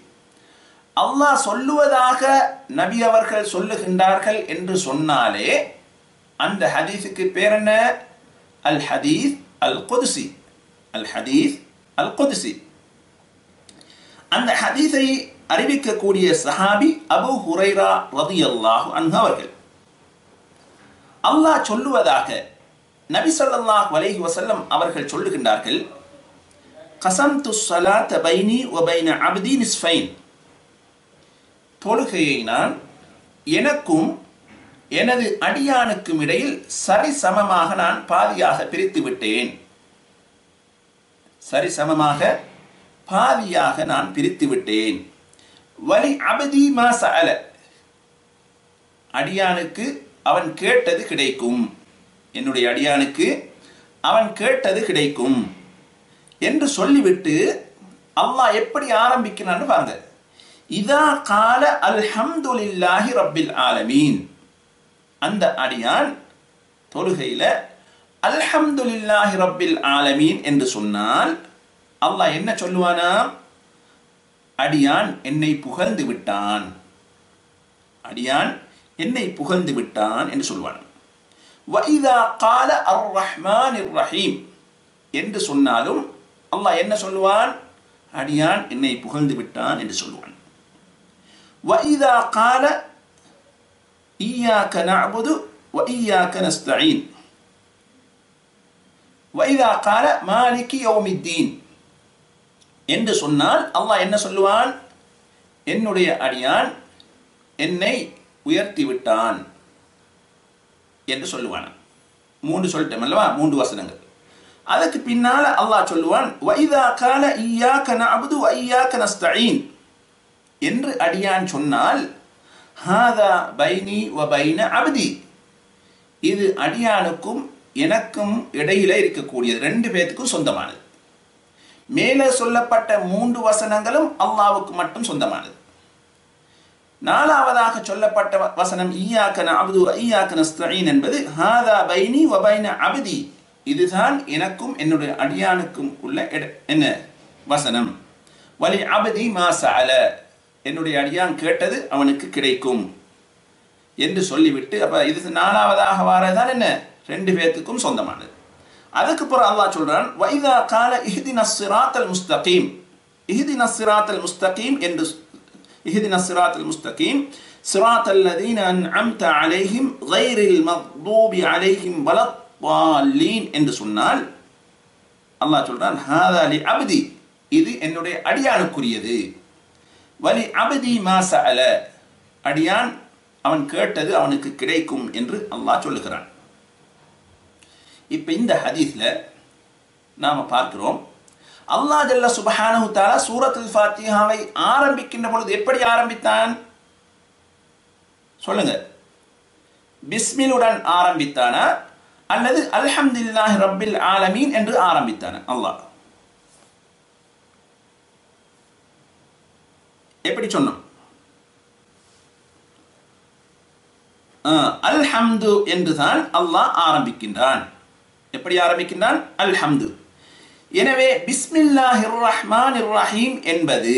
அல்லாஹ் சொல்லுவதாக நபி அவர்கள் சொல்லுகின்றார்கள் என்று சொன்னாலே அந்த ஹதீஸுக்கு பேர் என்ன? அல் ஹதீஸ் அல் குத்ஸி. அல் ஹதீஸ் அல் குத்ஸி. அந்த ஹதீஸை அறிவிக்கக்கூடிய சஹாபி அபூ ஹுரைரா ரலியல்லாஹு அன்ஹு அவர்கள். அல்லாஹ் சொல்லுவதாக நபி ஸல்லல்லாஹு அலைஹி வஸல்லம் அவர்கள் சொல்லுகின்றார்கள், கஸம்து ஸலாத பைனி வ பைன அப்தி நிஸ்ஃபைன், தொழுகையை நான் எனக்கும் எனது அடியானுக்கும் இடையில் சரிசமமாக நான் பாதியாக பிரித்து விட்டேன். சரிசமமாக பாதியாக நான் பிரித்து விட்டேன். வலி அபதி மா சஅல, அடியானுக்கு அவன் கேட்டது கிடைக்கும், என்னுடைய அடியானுக்கு அவன் கேட்டது கிடைக்கும் என்று சொல்லிவிட்டு அல்லாஹ் எப்படி ஆரம்பிக்கிறான்னு பாருங்க. இதா கால அல்ஹம்துலில்லாஹி ரப்பில் ஆலமீன், அந்த அடியான் தொழுகையில அல்ஹம்துலில்லாஹி ரப்பில் ஆலமீன் என்று சொன்னால் அல்லாஹ் என்ன சொல்லுவானா? அடியான் என்னை புகழ்ந்து விட்டான், அடியான் என்னை புகழ்ந்து விட்டான் என்று சொல்வான். வஇதா கால அர் ரஹ்மானிர் ரஹீம் என்று சொன்னாலும் அல்லாஹ் என்ன சொல்லுவான்? அடியான் என்னை புகழ்ந்து விட்டான் என்று சொல்லுவான். வஇதா கால இய்யாக நஅபுது வ இய்யாக நஸ்தஈன் வஇதா கால மாலிகி யௌமித்தீன் என்று சொன்னால் அல்லாஹ் என்ன சொல்லுவான்? என்னுடைய அடியான் என்னை உயர்த்தி விட்டான் என்று சொல்லுவான். 3 சொல்லிட்டோம் அல்லவா, 3 வசனங்கள். அதுக்கு பின்னால அல்லாஹ் சொல்லுவான், வஇதா கால இய்யாக நஅபுது வ இய்யாக நஸ்தஈன் என்று அடியான் சொன்னால் ஹாதா பைனி வ பைன அப்தி, இது அடியானுக்கும் எனக்கும் இடையில இருக்கக்கூடியது, 2 பேத்துக்கும் சொந்தமானது. மேலே சொல்லப்பட்ட 3 வசனங்களும் அல்லாஹ்வுக்கு மட்டும் சொந்தமானது. 4வதாக சொல்லப்பட்ட வசனம் இய்யாக நஅபுது வ இய்யாக நஸ்தஈன் என்பது ஹாதா பைனி வ பைன அப்தி, இதுதான் எனக்கும் என்னுடைய அடியானுக்கும் உள்ள என்ன வசனம். வலி அப்தி மா சஅல, என்னுடைய அடியான் கேட்டது அவனுக்கு கிடைக்கும் என்று சொல்லிவிட்டு, அப்ப இது 4வதாக வாரதான் என்ன 2 பேத்துக்கும் சொந்தமானது. அதுக்கு பிறகு அல்லாஹ் சொல்றான், வைதா கால இஹ்தினஸ் ஸிராத்தல் முஸ்தகீம், இஹ்தினஸ் ஸிராத்தல் முஸ்தகீம் என்று, இஹ்தினஸ் ஸிராத்தல் முஸ்தகீம் ஸிராத்தல் லதீன அன்அம்த அலைஹிம் கைரில் மக்தூபி அலைஹிம் வலத்தாலீன் என்று சொன்னால் அல்லாஹ் சொல்றான், ஹாதா லி அப்தி, இது என்னுடைய அடியானுக்குரியது. வலி அப்தி மா சஅல, அடியான் அவன் கேட்டது அவனுக்கு கிடைக்கும் என்று அல்லாஹ் சொல்லுகிறான். இப்ப இந்த ஹதீஸ்ல நாம பார்க்கிறோம், அல்லாஹ் ஜல்ல சுப்ஹானஹு தஆலா சூரத்துல் ஃபாத்திஹாவை ஆரம்பிக்கின்ற பொழுது எப்படி ஆரம்பித்தான் சொல்லுங்க? பிஸ்மிலுடன் ஆரம்பித்தானா அல்லது அல்ஹம்துலில்லாஹி ரப்பில் ஆலமீன் என்று ஆரம்பித்தானா? அல்லாஹ் எப்படி சொன்னோம்? அல்ஹம்து என்றுதான் அல்லாஹ் ஆரம்பிக்கின்றான். எப்படி ஆரம்பிக்கின்றான்? அல்ஹம்து. எனவே பிஸ்மில்லாஹிர் ரஹ்மானிர் ரஹீம் என்பது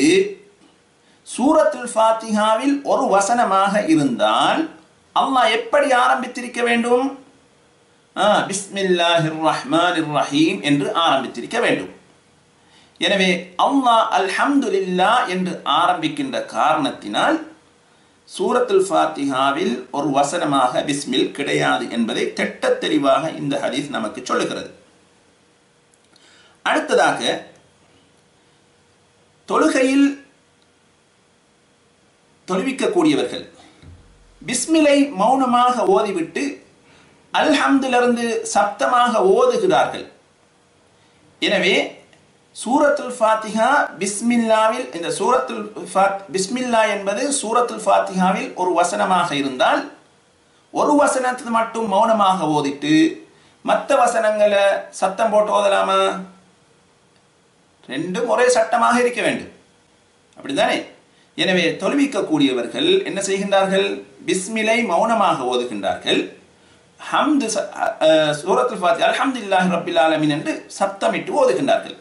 சூரத்துல் ஃபாத்திஹாவில் ஒரு வசனமாக இருந்தால் அல்லாஹ் எப்படி ஆரம்பித்திருக்க வேண்டும்? பிஸ்மில்லாஹிர் ரஹ்மானிர் ரஹீம் என்று ஆரம்பித்திருக்க வேண்டும். எனவே அல்லாஹ் அல்ஹம்துலில்லாஹ் என்று ஆரம்பிக்கின்ற காரணத்தினால் சூரத்துல் ஃபாத்திஹாவில் ஒரு வசனமாக பிஸ்மில் கிடையாது என்பதை திட்டத் தெளிவாக இந்த ஹதீஸ் நமக்கு சொல்லுகிறது. அடுத்ததாக தொழுகையில் தொழுவிக்கக்கூடியவர்கள் பிஸ்மிலை மௌனமாக ஓதிவிட்டு அல்ஹம்திலிருந்து சப்தமாக ஓதுகிறார்கள். எனவே சூரத்துல் ஃபாத்திஹா பிஸ்மில்லாவில், இந்த பிஸ்மில்லா என்பது சூரத்துல் ஃபாத்திஹாவில் ஒரு வசனமாக இருந்தால் ஒரு வசனத்தை மட்டும் மௌனமாக ஓதிட்டு மற்ற வசனங்களை சத்தம் போட்டு ஓதலாமா? 2 ஒரே சட்டமாக இருக்க வேண்டும், அப்படித்தானே? எனவே தொழுவிக்கக்கூடியவர்கள் என்ன செய்கின்றார்கள்? பிஸ்மிலை மௌனமாக ஓதுகின்றார்கள். ஹம்து சூரத்துல் ஃபாத்திஹா அல்ஹம்துலில்லாஹி ரப்பில் ஆலமீன் என்று சப்தமிட்டு ஓதுகின்றார்கள்.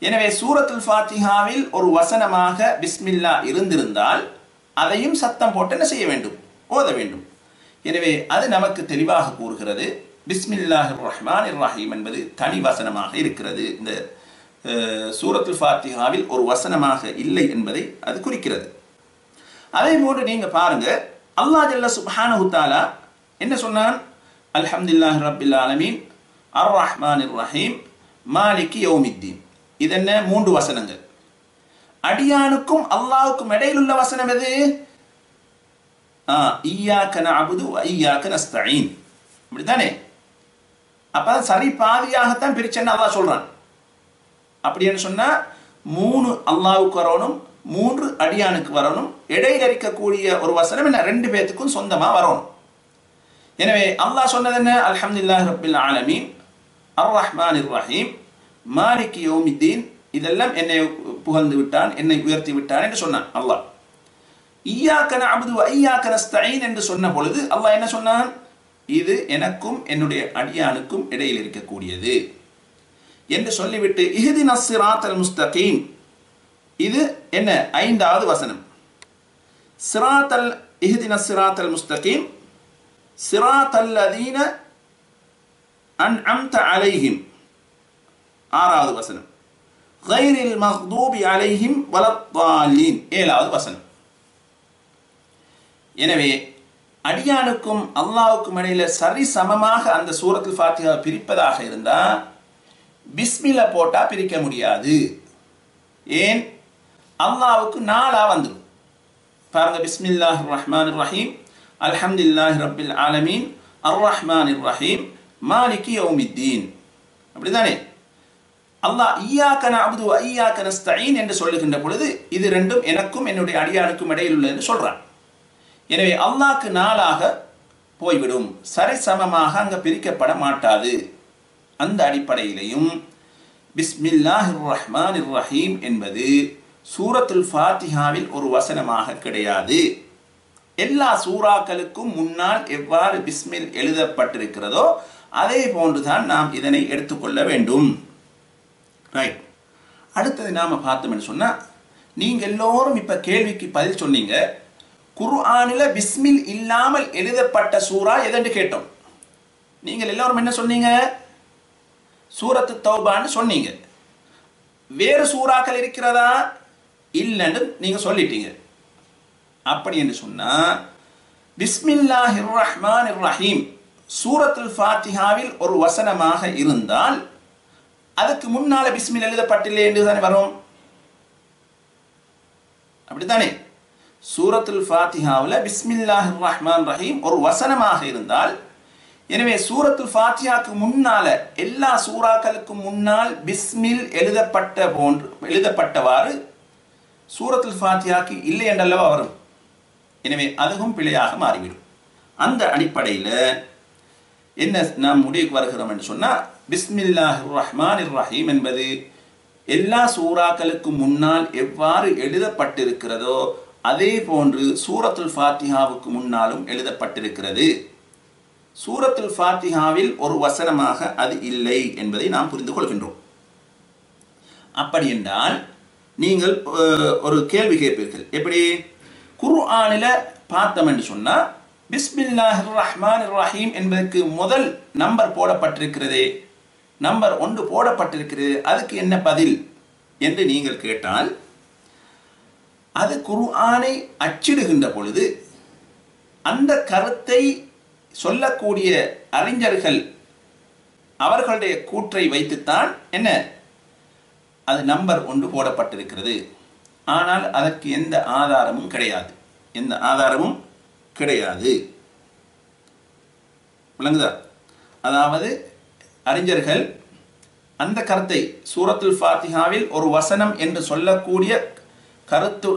எனவே சூரத்துல் ஃபாத்திஹாவில் ஒரு வசனமாக பிஸ்மில்லா இருந்திருந்தால் அதையும் சத்தம் போட்டு என்ன செய்ய வேண்டும்? ஓத வேண்டும். எனவே அது நமக்கு தெளிவாக கூறுகிறது, பிஸ்மில்லாஹிர் ரஹ்மானிர் ரஹீம் என்பது தனி வசனமாக இருக்கிறது. இந்த சூரத்துல் ஃபாத்திஹாவில் ஒரு வசனமாக இல்லை என்பதை அது குறிக்கிறது. அதே போன்று நீங்க பாருங்க, அல்லாஹ் ஜல்ல சுப்ஹானஹு தஆலா என்ன சொன்னான்? அல்ஹம்துலில்லாஹி ரப்பில் ஆலமீன் அர் ரஹ்மானிர் ரஹீம், மாலிகி யௌமித்தீன். இதென்ன 3 வசனங்கள். அடியானுக்கும் அல்லாஹ்வுக்கும் இடையில் உள்ள வசனம் எது? இய்யாக நஅபுது வ இய்யாக நஸ்தஈன். அப்படிதானே? அப்ப சரி பாதியாகத்தான் பிரிச்சேன்னு அல்லாஹ் சொல்றான். அப்படின்னு சொன்னா 3 அல்லாஹ்வுக்கு வரணும், 3 அடியானுக்கு வரணும். இடையில் இருக்கக்கூடிய ஒரு வசனம் என்ன 2 பேத்துக்கும் சொந்தமா வரணும். எனவே அல்லாஹ் சொன்னது என்ன? அல்ஹம்துலில்லாஹி ரப்பில் ஆலமீன், அர் ரஹ்மானிர் ரஹீம், மாலிகி யௌமித்தீன். இதெல்லாம் என்னை புகழ்ந்து விட்டான், என்னை உயர்த்தி விட்டான் என்று சொன்னான் அல்லாஹ். இய்யாக நஅபுது வ இய்யாக நஸ்தஈன் என்று சொன்ன பொழுது அல்லாஹ் என்ன சொன்னான்? இது எனக்கும் என்னுடைய அடியானுக்கும் இடையில் இருக்கக்கூடியது என்று சொல்லிவிட்டு இஹ்தினஸ் ஸிராத்தல் முஸ்தகீம், இது என்ன 5வது வசனம். ஸிராத்தல் இஹ்தினஸ் ஸிராத்தல் முஸ்தகீம் ஸிராத்தல் லதீன அன்அம்த அலைஹிம், 6வது வசனம். கைரில் மக்தூபி அலைஹிம் வலத்தாலீன், 7வது வசனம். எனவே அடியானுக்கும் அல்லாஹ்வுக்கும் இடையில சரி சமமாக அந்த சூரத்துல் ஃபாத்திஹா பிரிப்பதாக இருந்தா பிஸ்மில்லா போட்டா பிரிக்க முடியாது. ஏன்? அல்லாஹ்வுக்கு 4 வந்துடும். பாருங்க, பிஸ்மில்லாஹிர் ரஹ்மானிர் ரஹீம், அல்ஹம்துலில்லாஹி ரப்பில் ஆலமீன், அர் ரஹ்மானிர் ரஹீம், மாலிகி யௌமித்தீன். அப்படிதானே? அல்லாஹ் இய்யாக நஅபுது வ இய்யாக நஸ்தஈன் என்று சொல்லுகின்ற பொழுது இது 2ம் எனக்கும் என்னுடைய அடியானுக்கும் இடையில் உள்ளது என்று சொல்றான். எனவே அல்லாஹ்க்கு 4ஆக போய்விடும், சரி சமமாக அங்க பிரிக்கப்பட மாட்டாது. அந்த அடிப்படையிலையும் பிஸ்மில்லாஹிர் ரஹ்மானிர் ரஹீம் என்பது சூரத்துல் ஃபாத்திஹாவில் ஒரு வசனமாக கிடையாது. எல்லா சூறாக்களுக்கும் முன்னால் எவ்வாறு பிஸ்மில் எழுதப்பட்டிருக்கிறதோ அதே போன்றுதான் நாம் இதனை எடுத்துக்கொள்ள வேண்டும். ரைட். அடுத்தது நாம பார்த்தோம்னு சொன்னா, நீங்க எல்லோரும் இப்ப கேள்விக்கு பதில் சொன்னீங்க. குர்ஆனில பிஸ்மில் இல்லாமல் எழுதப்பட்ட சூரா எதென்று கேட்டோம். நீங்கள் எல்லோரும் என்ன சொன்னீங்க? சூரத்து தௌபான்னு சொன்னீங்க. வேறு சூறாக்கள் இருக்கிறதா? இல்லைன்னு நீங்க சொல்லிட்டீங்க. அப்படி என்று சொன்னா பிஸ்மில்லாஹிர் ரஹ்மானிர் ரஹீம் சூரத்துல் ஃபாத்திஹாவில் ஒரு வசனமாக இருந்தால் அதுக்கு முன்னால பிஸ்மில் எழுதப்பட்டில்லை என்று தானே வரும். அப்படித்தானே? சூரத்துல் ஃபாத்திஹாவில் பிஸ்மில்லாஹிர் ரஹ்மான் ரஹீம் ஒரு வசனமாக இருந்தால், எனவே சூரத்துல் ஃபாத்திஹாக்கு முன்னால எல்லா சூறாக்களுக்கும் முன்னால் பிஸ்மில் எழுதப்பட்டவாறு சூரத்துல் ஃபாத்திஹாக்கு இல்லை என்றல்லவா வரும். எனவே அதுவும் பிழையாக மாறிவிடும். அந்த அடிப்படையில் என்ன நாம் முடிவுக்கு வருகிறோம் என்று சொன்னால், பிஸ்மில்லாஹிர் ரஹ்மானிர் ரஹீம் என்பது எல்லா சூறாக்களுக்கு முன்னால் எவ்வாறு எழுதப்பட்டிருக்கிறதோ அதே போன்று சூரத்துல் ஃபாத்திஹாவுக்கு முன்னாலும் எழுதப்பட்டிருக்கிறது. சூரத்துல் ஃபாத்திஹாவில் ஒரு வசனமாக அது இல்லை என்பதை நாம் புரிந்து கொள்கின்றோம். அப்படி என்றால் நீங்கள் ஒரு கேள்வி கேட்பீர்கள். எப்படி? குர்ஆனில பார்த்தோம் என்று சொன்னா பிஸ்மில்லாஹிர் ரஹ்மானிர் ரஹீம் என்பதற்கு முதல் நம்பர் போடப்பட்டிருக்கிறதே, நம்பர் 1 போடப்பட்டிருக்கிறது, அதுக்கு என்ன பதில் என்று நீங்கள் கேட்டால், அது குர்ஆனை அச்சிடுகின்ற பொழுது அந்த கருத்தை சொல்லக்கூடிய அறிஞர்கள் அவர்களுடைய கூற்றை வைத்துத்தான் என்ன அது நம்பர் 1 போடப்பட்டிருக்கிறது. ஆனால் அதற்கு எந்த ஆதாரமும் கிடையாது. எந்த ஆதாரமும் கிடையாது. விளங்குதா? அதாவது அறிஞர்கள் அந்த கருத்தை சூரத்துல் ஃபாத்திஹாவில் ஒரு வசனம் என்று சொல்லக்கூடிய கருத்து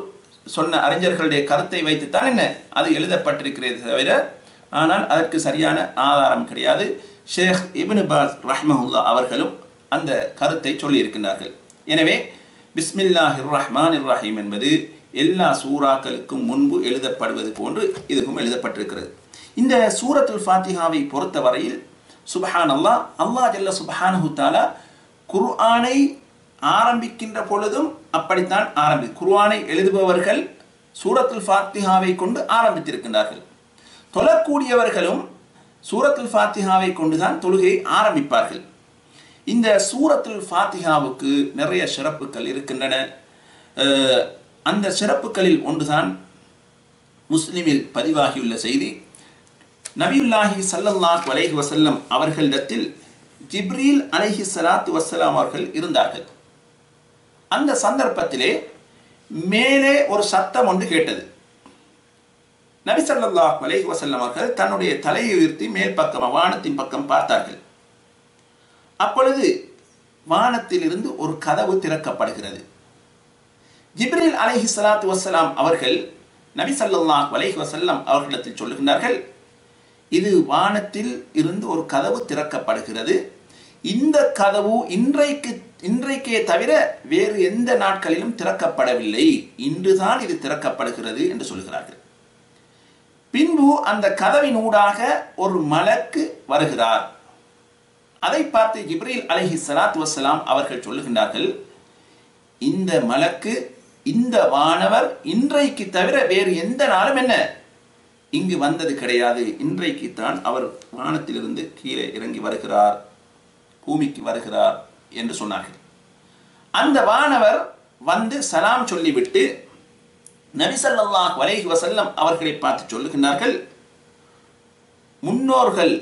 சொன்ன அறிஞர்களுடைய கருத்தை வைத்துத்தான் என்ன அது எழுதப்பட்டிருக்கிறது தவிர, ஆனால் அதற்கு சரியான ஆதாரம் கிடையாது. ஷேக் இப்னு பாஸ் ரஹ்மஹுல்லா அவர்களும் அந்த கருத்தை சொல்லி இருக்கின்றார்கள். எனவே பிஸ்மில்லாஹிர் ரஹ்மானிர் ரஹீம் என்பது எல்லா சூறாக்களுக்கும் முன்பு எழுதப்படுவது போன்று இதுவும் எழுதப்பட்டிருக்கிறது. இந்த சூரத்துல் ஃபாத்திஹாவை பொறுத்தவரையில் சுப்ஹானல்லாஹ், அல்லாஹ் ஜல்ல சுப்ஹானஹு தஆலா குர்ஆனை ஆரம்பிக்கின்ற பொழுதும் அப்படித்தான் குர்ஆனை எழுதுபவர்கள் சூரத்துல் ஃபாத்திஹாவை கொண்டு ஆரம்பித்திருக்கின்றார்கள். தொழக்கூடியவர்களும் சூரத்துல் ஃபாத்திஹாவை கொண்டுதான் தொழுகையை ஆரம்பிப்பார்கள். இந்த சூரத்துல் ஃபாத்திஹாவுக்கு நிறைய சிறப்புகள் இருக்கின்றன. அந்த சிறப்புகளில் ஒன்றுதான் முஸ்லிமில் பதிவாகியுள்ள செய்தி. நபியுல்லாஹி ஸல்லல்லாஹு அலைஹி வஸல்லம் அவர்களிடத்தில் ஜிப்ரீல் அலைஹிஸ்ஸலாத்து வஸ்ஸலாம் அவர்கள் இருந்தார்கள். அந்த சந்தர்ப்பத்திலே மேலே ஒரு சத்தம் ஒன்று கேட்டது. நபி ஸல்லல்லாஹு அலைஹி வஸல்லம் அவர்கள் தன்னுடைய தலையை உயர்த்தி மேல் பக்கம் வானத்தின் பக்கம் பார்த்தார்கள். அப்பொழுது வானத்திலிருந்து ஒரு கதவு திறக்கப்படுகிறது. ஜிப்ரீல் அலைஹிஸ்ஸலாத்து வஸ்ஸலாம் அவர்கள் நபி ஸல்லல்லாஹு அலைஹி வஸல்லம் அவர்களிடத்தில் சொல்லுகின்றார்கள், இது வானத்தில் இருந்து ஒரு கதவு திறக்கப்படுகிறது. இந்த கதவு இன்றைக்கே தவிர வேறு எந்த நாட்களிலும் திறக்கப்படவில்லை, இன்றுதான் இது திறக்கப்படுகிறது என்று சொல்கிறார்கள். பின்பு அந்த கதவின் ஊடாக ஒரு மலக்கு வருகிறார். அதை பார்த்து ஜிப்ரீல் அலைஹிஸ்ஸலாத்து வஸ்ஸலாம் அவர்கள் சொல்லுகின்றார்கள், இந்த மலக்கு, இந்த வானவர் இன்றைக்கு தவிர வேறு எந்த நாளும் என்ன இங்கு வந்தது கிடையாது, இன்றைக்கு தான் அவர் வானத்திலிருந்து கீழே இறங்கி வருகிறார், பூமிக்கு வருகிறார் என்று சொன்னார்கள். அந்த வானவர் வந்து சலாம் சொல்லிவிட்டு நபி ஸல்லல்லாஹு அலைஹி வஸல்லம் அவர்களை பார்த்து சொல்லுகின்றார்கள், முன்னோர்கள்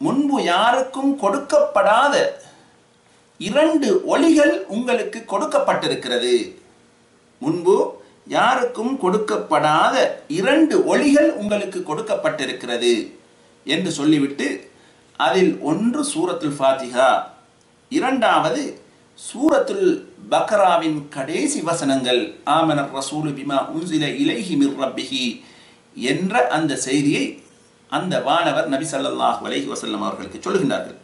முன்பு யாருக்கும் கொடுக்கப்படாத 2 ஒளிகள் உங்களுக்கு கொடுக்கப்பட்டிருக்கிறது. முன்பு யாருக்கும் கொடுக்கப்படாத 2 ஒளிகள் உங்களுக்கு கொடுக்கப்பட்டிருக்கிறது என்று சொல்லிவிட்டு, அதில் ஒன்று சூரத்துல் ஃபாத்திஹா, இரண்டாவது சூரத்துல் பக்ராவின் கடைசி வசனங்கள், ஆமனர் ரசூலு பிமா உன்சில இலைஹி மிர் ரப்பிஹி என்ற அந்த செய்தியை அந்த வானவர் நபி ஸல்லல்லாஹு அலைஹி வஸல்லம் அவர்களுக்கு சொல்லுகின்றார்கள்.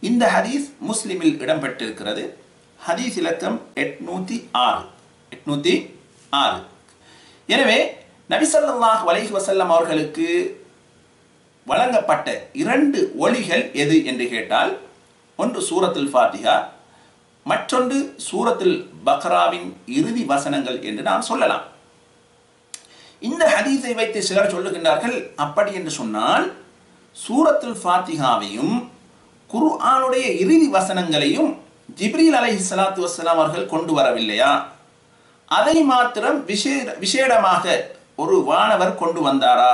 இந்த ஹதீஸ் முஸ்லிமில் இடம்பெற்றிருக்கிறது. ஹதீஸ் இலக்கம் 806. எனவே நபி ஸல்லல்லாஹு அலைஹி வஸல்லம் அவர்களுக்கு வழங்கப்பட்ட 2 ஒளிகள் எது என்று கேட்டால், ஒன்று சூரத்துல் ஃபாத்திஹா, மற்றொன்று சூரத்துல் பக்ராவின் இறுதி வசனங்கள் என்று நாம் சொல்லலாம். இந்த ஹதீஸை வைத்து சிலர் சொல்லுகின்றார்கள், அப்படி என்று சொன்னால் சூரத்துல் ஃபாத்திஹாவையும் குர்ஆனுடைய இறுதி வசனங்களையும் ஜிப்ரீல் அலைஹிஸ்ஸலாத்து வஸ்ஸலாம் அவர்கள் கொண்டு வரவில்லையா, அதை மாத்திரம் விசேடமாக ஒரு வானவர் கொண்டு வந்தாரா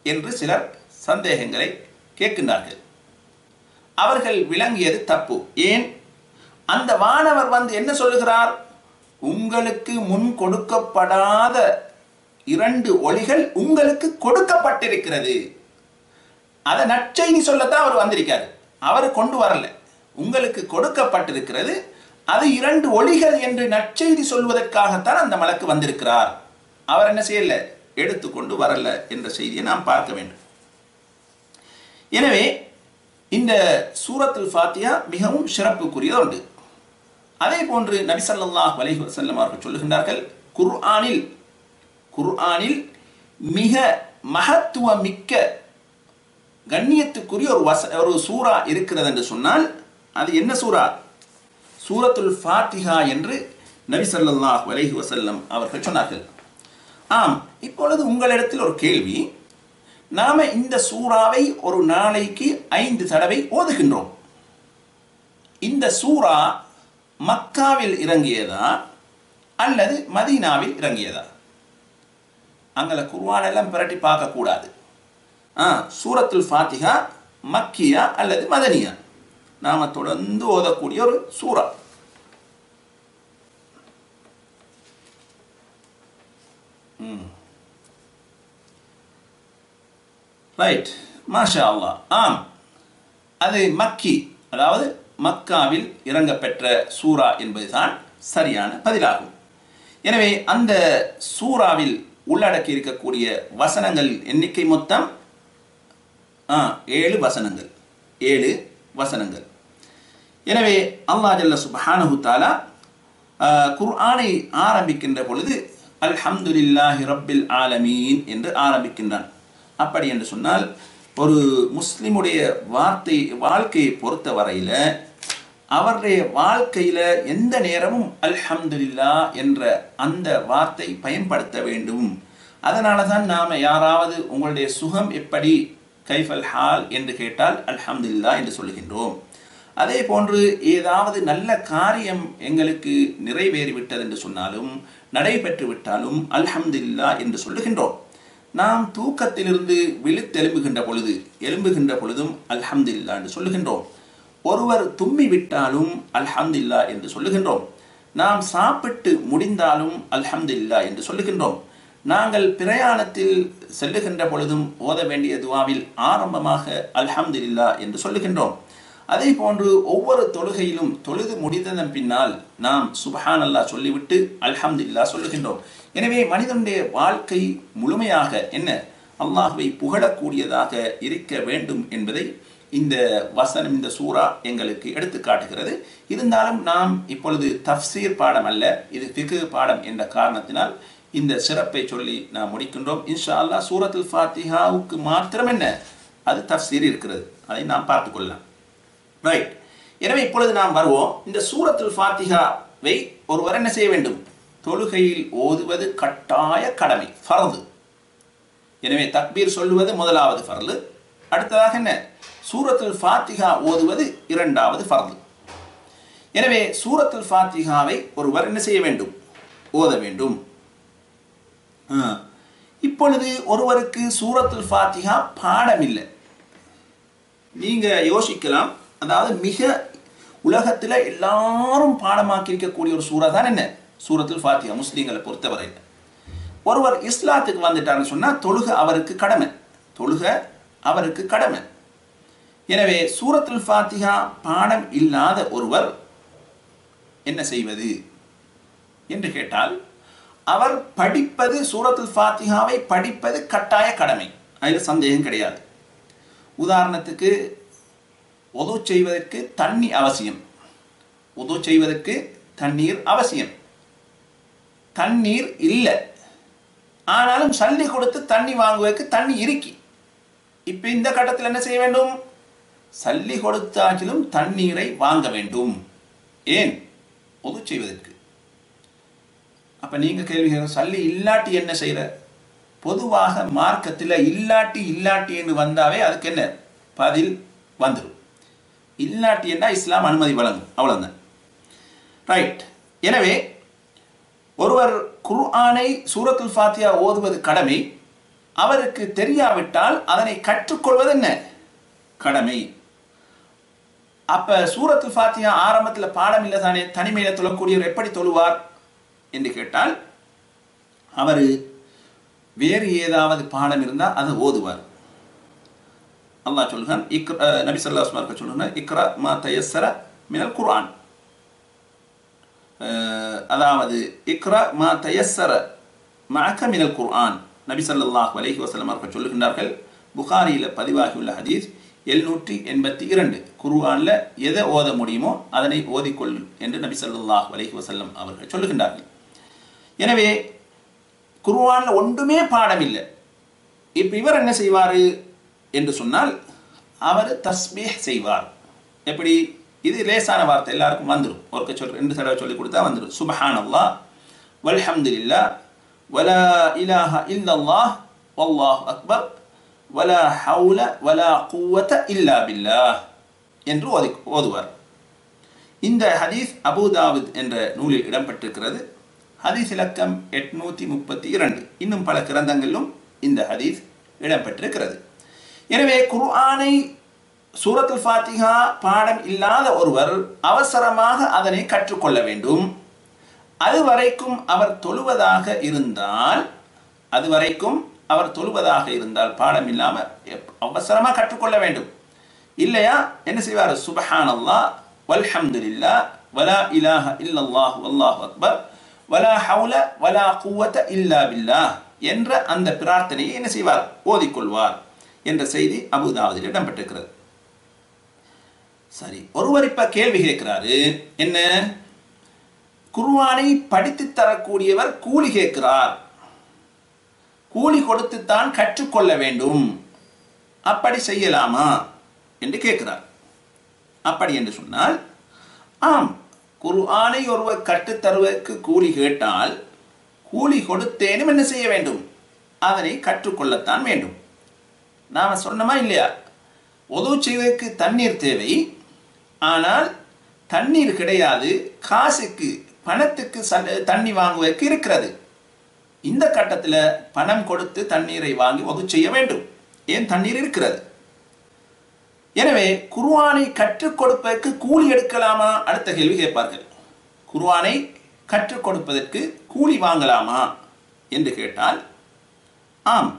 என்று சிலர் சந்தேகங்களை கேட்கின்றார்கள். அவர்கள் விளங்கியது தப்பு. ஏன்? அந்த வானவர் வந்து என்ன சொல்லுகிறார், உங்களுக்கு முன் கொடுக்கப்படாத 2 ஒளிகள் உங்களுக்கு கொடுக்கப்பட்டிருக்கிறது. அதை நற்செய்தி சொல்லத்தான் அவர் வந்திருக்காரு, அவர் கொண்டு வரல. உங்களுக்கு கொடுக்கப்பட்டிருக்கிறது, அது 2 ஒளிகள் என்று நற்செய்தி சொல்வதற்காகத்தான் அந்த மலக்கு வந்திருக்கிறார். அவர் என்ன செய்யல, எடுத்துக்கொண்டு வரல என்ற செய்தியை நாம் பார்க்க வேண்டும். எனவே இந்த சூரத்துல் ஃபாத்திஹா மிகவும் சிறப்புக்குரிய ஒன்று. அதே போன்று நபி ஸல்லல்லாஹு அலைஹி வஸல்லம் அவர்கள் சொல்லுகின்றார்கள், குர்ஆனில் மிக மகத்துவமிக்க கண்ணியத்துக்குரிய ஒரு சூரா இருக்கிறது என்று சொன்னால் அது என்ன சூரா? சூரத்துல் ஃபாத்திஹா என்று நபி ஸல்லல்லாஹு அலைஹி வஸல்லம் அவர்கள் சொன்னார்கள். ஆம், இப்பொழுது உங்களிடத்தில் ஒரு கேள்வி. நாம இந்த சூறாவை ஒரு நாளைக்கு 5 தடவை ஓதுகின்றோம். இந்த சூரா மக்காவில் இறங்கியதா அல்லது மதீனாவில் இறங்கியதா? அங்கே குர்ஆன் எல்லாம் பிரட்டி பார்க்க கூடாது. சூரத்துல் ஃபாத்திஹா மக்கியா அல்லது மதனியா? நாம தொடர்ந்து ஓதக்கூடிய ஒரு சூரா. ரைட், மாஷா அல்லாஹ். ஆம், அது மக்கி, அதாவது மக்காவில் இறங்கப்பெற்ற சூரா என்பதுதான் சரியான பதிலாகும். எனவே அந்த சூறாவில் உள்ளடக்கி இருக்கக்கூடிய வசனங்கள் எண்ணிக்கை மொத்தம் 7 வசனங்கள். 7 வசனங்கள். எனவே அல்லாஹ் ஜல்ல சுப்ஹானஹு தஆலா குர்ஆனை ஆரம்பிக்கின்ற பொழுது அல்ஹம்துலில்லாஹி ரப்பில் ஆலமீன் என்று ஆரம்பிக்கின்றான். அப்படி என்று சொன்னால் ஒரு முஸ்லிமுடைய வாழ்க்கையை பொறுத்த வரையில அவருடைய வாழ்க்கையில எந்த நேரமும் அல்ஹம்துலில்லாஹ் என்ற அந்த வார்த்தை பயன்படுத்த வேண்டும். அதனால தான் நாம யாராவது உங்களுடைய சுகம் எப்படி, கைஃபல் ஹால் என்று கேட்டால் அல்ஹம்துலில்லாஹ் என்று சொல்லுகின்றோம். அதே போன்று ஏதாவது நல்ல காரியம் எங்களுக்கு நிறைவேறிவிட்டது என்று சொன்னாலும் நடைபெற்று விட்டாலும் அல்ஹம்துலில்லாஹ் என்று சொல்லுகின்றோம். நாம் தூக்கத்திலிருந்து விழித்தெழும்புகின்ற பொழுதும் அல்ஹம்துலில்லாஹ் என்று சொல்லுகின்றோம். ஒருவர் தும்மி விட்டாலும் அல்ஹம்துலில்லாஹ் என்று சொல்லுகின்றோம். நாம் சாப்பிட்டு முடிந்தாலும் அல்ஹம்துலில்லாஹ் என்று சொல்லுகின்றோம். நாங்கள் பிரயாணத்தில் செல்லுகின்ற பொழுதும் ஓத வேண்டிய துஆவில் ஆரம்பமாக அல்ஹம்துலில்லாஹ் என்று சொல்லுகின்றோம். அதே போன்று ஒவ்வொரு தொழுகையிலும் தொழுது முடிந்ததன் பின்னால் நாம் சுப்ஹானல்லாஹ் சொல்லிவிட்டு அல்ஹம்துலில்லாஹ் சொல்லுகின்றோம். எனவே மனிதனுடைய வாழ்க்கை முழுமையாக என்ன அல்லாஹ்வை புகழக்கூடியதாக இருக்க வேண்டும் என்பதை இந்த வசனம், இந்த சூரா எங்களுக்கு எடுத்து காட்டுகிறது. இருந்தாலும் நாம் இப்பொழுது தஃப்சீர் பாடம் அல்ல, இது ஃபிக்ஹ் பாடம் என்ற காரணத்தினால் இந்த சிறப்பை சொல்லி நாம் முடிக்கின்றோம். இன்ஷா அல்லாஹ் சூரத்துல் ஃபாத்திஹாவுக்கு மாத்திரம் என்ன அது தஃப்சீர் இருக்கிறது, அதை நாம் பார்த்துக்கொள்ளலாம். ரைட். எனவே இப்பொழுது நாம் வருவோம். இந்த சூரத்துல் ஃபாத்திஹாவை ஒருவர் என்ன செய்ய வேண்டும்? தொழுகையில் ஓதுவது கட்டாய கடமை, ஃபர்து. எனவே தக்பீர் சொல்லுவது முதலாவது ஃபர்து. அடுத்ததாக என்ன? சூரத்துல் ஃபாத்திஹா ஓதுவது இரண்டாவது ஃபர்து. எனவே சூரத்துல் ஃபாத்திஹாவை ஒருவர் என்ன செய்ய வேண்டும்? ஓத வேண்டும். இப்பொழுது ஒருவருக்கு சூரத்துல் ஃபாத்திஹா பாடம் இல்லை. நீங்க யோசிக்கலாம், அதாவது மிக உலகத்தில் எல்லாரும் பாடமாக்கி இருக்கக்கூடிய ஒரு சூறா தான் என்ன? சூரத்துல் ஃபாத்திஹா. முஸ்லீம்களை பொறுத்தவரை ஒருவர் இஸ்லாத்துக்கு வந்துட்டாருன்னு சொன்னா தொழுக அவருக்கு கடமை, தொழுக அவருக்கு கடமை. எனவே சூரத்துல் ஃபாத்திஹா பாடம் இல்லாத ஒருவர் என்ன செய்வது என்று கேட்டால், அவர் படிப்பது, சூரத்துல் ஃபாத்திஹாவை படிப்பது கட்டாய கடமை, அதில் சந்தேகம் கிடையாது. உதாரணத்துக்கு உது செய்வதற்கு தண்ணி அவசியம், உது செய்வதற்கு தண்ணீர் அவசியம். தண்ணீர் இல்லை, ஆனாலும் சல்லி கொடுத்து தண்ணி வாங்குவதற்கு தண்ணி இருக்கி. இப்போ இந்த கட்டத்தில் என்ன செய்ய வேண்டும்? சல்லி கொடுத்தாலும் தண்ணீரை வாங்க வேண்டும். ஏன்? உது செய்வதற்கு. அப்ப நீங்க கேள்வி, சல்லி இல்லாட்டி என்ன செய்யற? பொதுவாக மார்க்கத்தில் இல்லாட்டி என்று வந்தாவே அதுக்கு என்ன பதில் வந்துடும். இல்லாட்டி என்ன இஸ்லாம் அனுமதி வழங்கும், அவ்வளவுதான். ரைட். எனவே ஒருவர் குர்ஆனை சூரத்துல் ஃபாத்திஹா ஓதுவது கடமை. அவருக்கு தெரியாவிட்டால் அதனை கற்றுக்கொள்வது என்ன? கடமை. அப்ப சூரத்துல் ஃபாத்திஹா ஆரம்பத்தில் பாடம் இல்லை தானே, தனிமையில தொழக்கூடியவர் எப்படி தொழுவார் என்று கேட்டால், அவர் வேறு ஏதாவது பாடம் இருந்தால் அதை ஓதுவார். அல்லாஹ் சொல்லுகிறான், நபி ஸல்லல்லாஹு அலைஹி வஸல்லம் சொல்லுகிறார், இக்ரா மா தயஸ்ஸர மினல் குர்ஆன். அதாவது இக்ரா மா தயஸ்ஸர மஅக மினல் குர்ஆன். நபி ஸல்லல்லாஹு அலைஹி வஸல்லம் அவர்கள் சொல்லுகின்றார்கள், புகாரியில் பதிவாகியுள்ள ஹதீஸ் 782. குர்ஆன்ல எதை ஓத முடியுமோ அதனை ஓதிக்கொள் என்று நபி ஸல்லல்லாஹு அலைஹி வஸல்லம் அவர்கள் சொல்லுகின்றார்கள். எனவே குர்ஆன்ல ஒன்றுமே பாடம் இல்லை. இப்போ இவர் என்ன செய்வார் என்று சொன்னால், அவர் தஸ்பீஹ் செய்வார். எப்படி? இது லேசான வார்த்தை, எல்லாருக்கும் வந்துடும். ஒரு சொல் 2 தடவை சொல்லி கொடுத்தா வந்துடும். சுப்ஹானல்லாஹ் வல்ஹம்துலில்லாஹ் வலா இலாஹ இல்லல்லாஹ் வல்லாஹு அக்பர் வலா ஹவுல வலா குவத இல்லா பில்லாஹ் என்று ஓதுவார். இந்த ஹதீஸ் அபூ தாவூத் என்ற நூலில் இடம்பெற்றிருக்கிறது. ஹதீஸ் இலக்கம் 832. இன்னும் பல கிரந்தங்களிலும் இந்த ஹதீஸ் இடம்பெற்றிருக்கிறது. எனவே குர்ஆனை சூரத்துல் ஃபாத்திஹா பாடம் இல்லாத ஒருவர் அவசரமாக அதனை கற்றுக்கொள்ள வேண்டும். அதுவரைக்கும் அவர் தொழுவதாக இருந்தால் பாடம் இல்லாமல் அவசரமாக கற்றுக்கொள்ள வேண்டும். இல்லையா என்ன செய்வார்? சுப்ஹானல்லாஹ் வல்ஹம்துலில்லாஹ் வலா இலாஹ இல்லல்லாஹ் வல்லாஹு அக்பர் வலா ஹவுல வலா குவத இல்லா பில்லாஹ் என்ற அந்த பிரார்த்தனையை என்ன செய்வார்? ஓதிக்கொள்வார் என்ற செய்தி அபூ தாவூதில் இடம்பெற்றிருக்கிறது. சரி, ஒருவர் இப்ப கேள்வி கேட்கிறாரு, என்ன? குர்ஆனை படித்து தரக்கூடியவர் கூலி கேட்கிறார், கூலி கொடுத்துத்தான் கற்றுக்கொள்ள வேண்டும், அப்படி செய்யலாமா என்று கேட்கிறார். அப்படி என்று சொன்னால், ஆம், குர்ஆனை ஒருவர் கற்றுத்தருவதற்கு கூலி கேட்டால் கூலி கொடுத்தேனும் என்ன செய்ய வேண்டும்? அதனை கற்றுக்கொள்ளத்தான் வேண்டும். நாம சொன்னோமா இல்லையா? உது செய்வதற்கு தண்ணீர் தேவை, ஆனால் தண்ணீர் கிடையாது, காசுக்கு பணத்துக்கு தண்ணி வாங்குவதற்கு இருக்கிறது. இந்த கட்டத்தில் பணம் கொடுத்து தண்ணீரை வாங்கி உது செய்ய வேண்டும். ஏன்? தண்ணீர் இருக்கிறது. எனவே குர்ஆனை கற்றுக் கொடுப்பதற்கு கூலி எடுக்கலாமா? அடுத்த கேள்வி கேட்பார்கள். குர்ஆனை கற்றுக் கொடுப்பதற்கு கூலி வாங்கலாமா என்று கேட்டால், ஆம்,